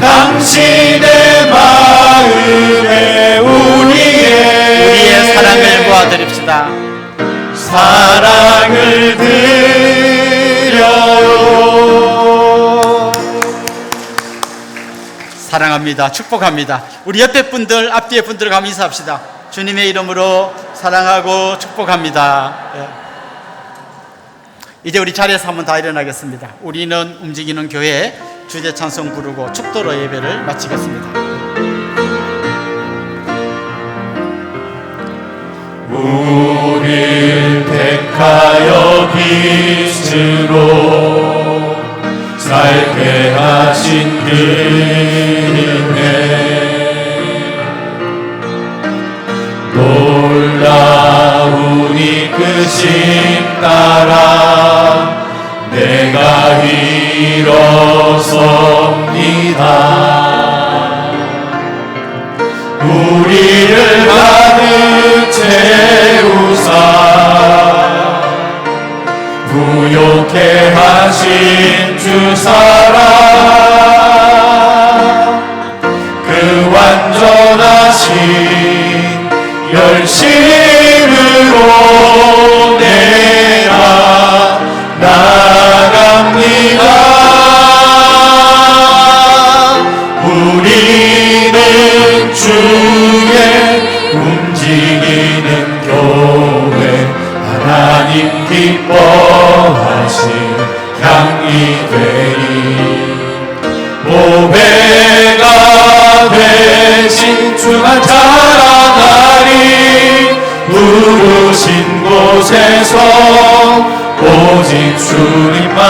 당신의 마음에 우리의 사랑을 보아드립시다. 사랑을 드려요. 사랑합니다. 축복합니다. 우리 옆에 분들, 앞뒤에 분들 가면 인사합시다. 주님의 이름으로 사랑하고 축복합니다. 예. 이제 우리 자리에서 한번 다 일어나겠습니다. 우리는 움직이는 교회 주제 찬송 부르고 축도로 예배를 마치겠습니다. 우릴 택하여 빛으로 살게 하신 그은혜 놀라운 이끄심 따라 내가 일어섭니다. 우리를 가득 채우사 부욕해 하신 주 사랑 그 완전하신 열심으로 내가 나아갑니다. 우리는 주의 움직이는 교회 하나님 기뻐하신 향이 되리 보배가 되신 주만 자랑하리 부르신 곳에서 오직 주님만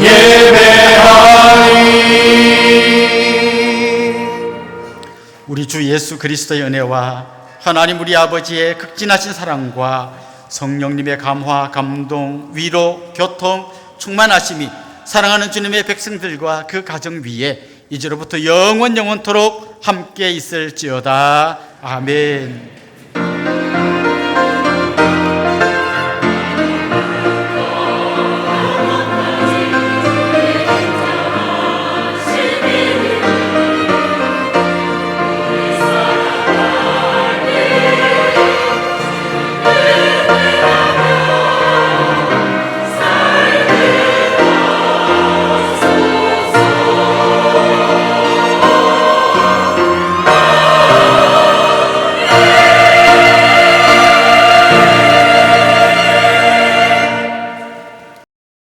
예배하리. 우리 주 예수 그리스도의 은혜와 하나님 우리 아버지의 극진하신 사랑과 성령님의 감화, 감동, 위로, 교통, 충만하심이 사랑하는 주님의 백성들과 그 가정 위에 이제로부터 영원토록 함께 있을지어다. 아멘.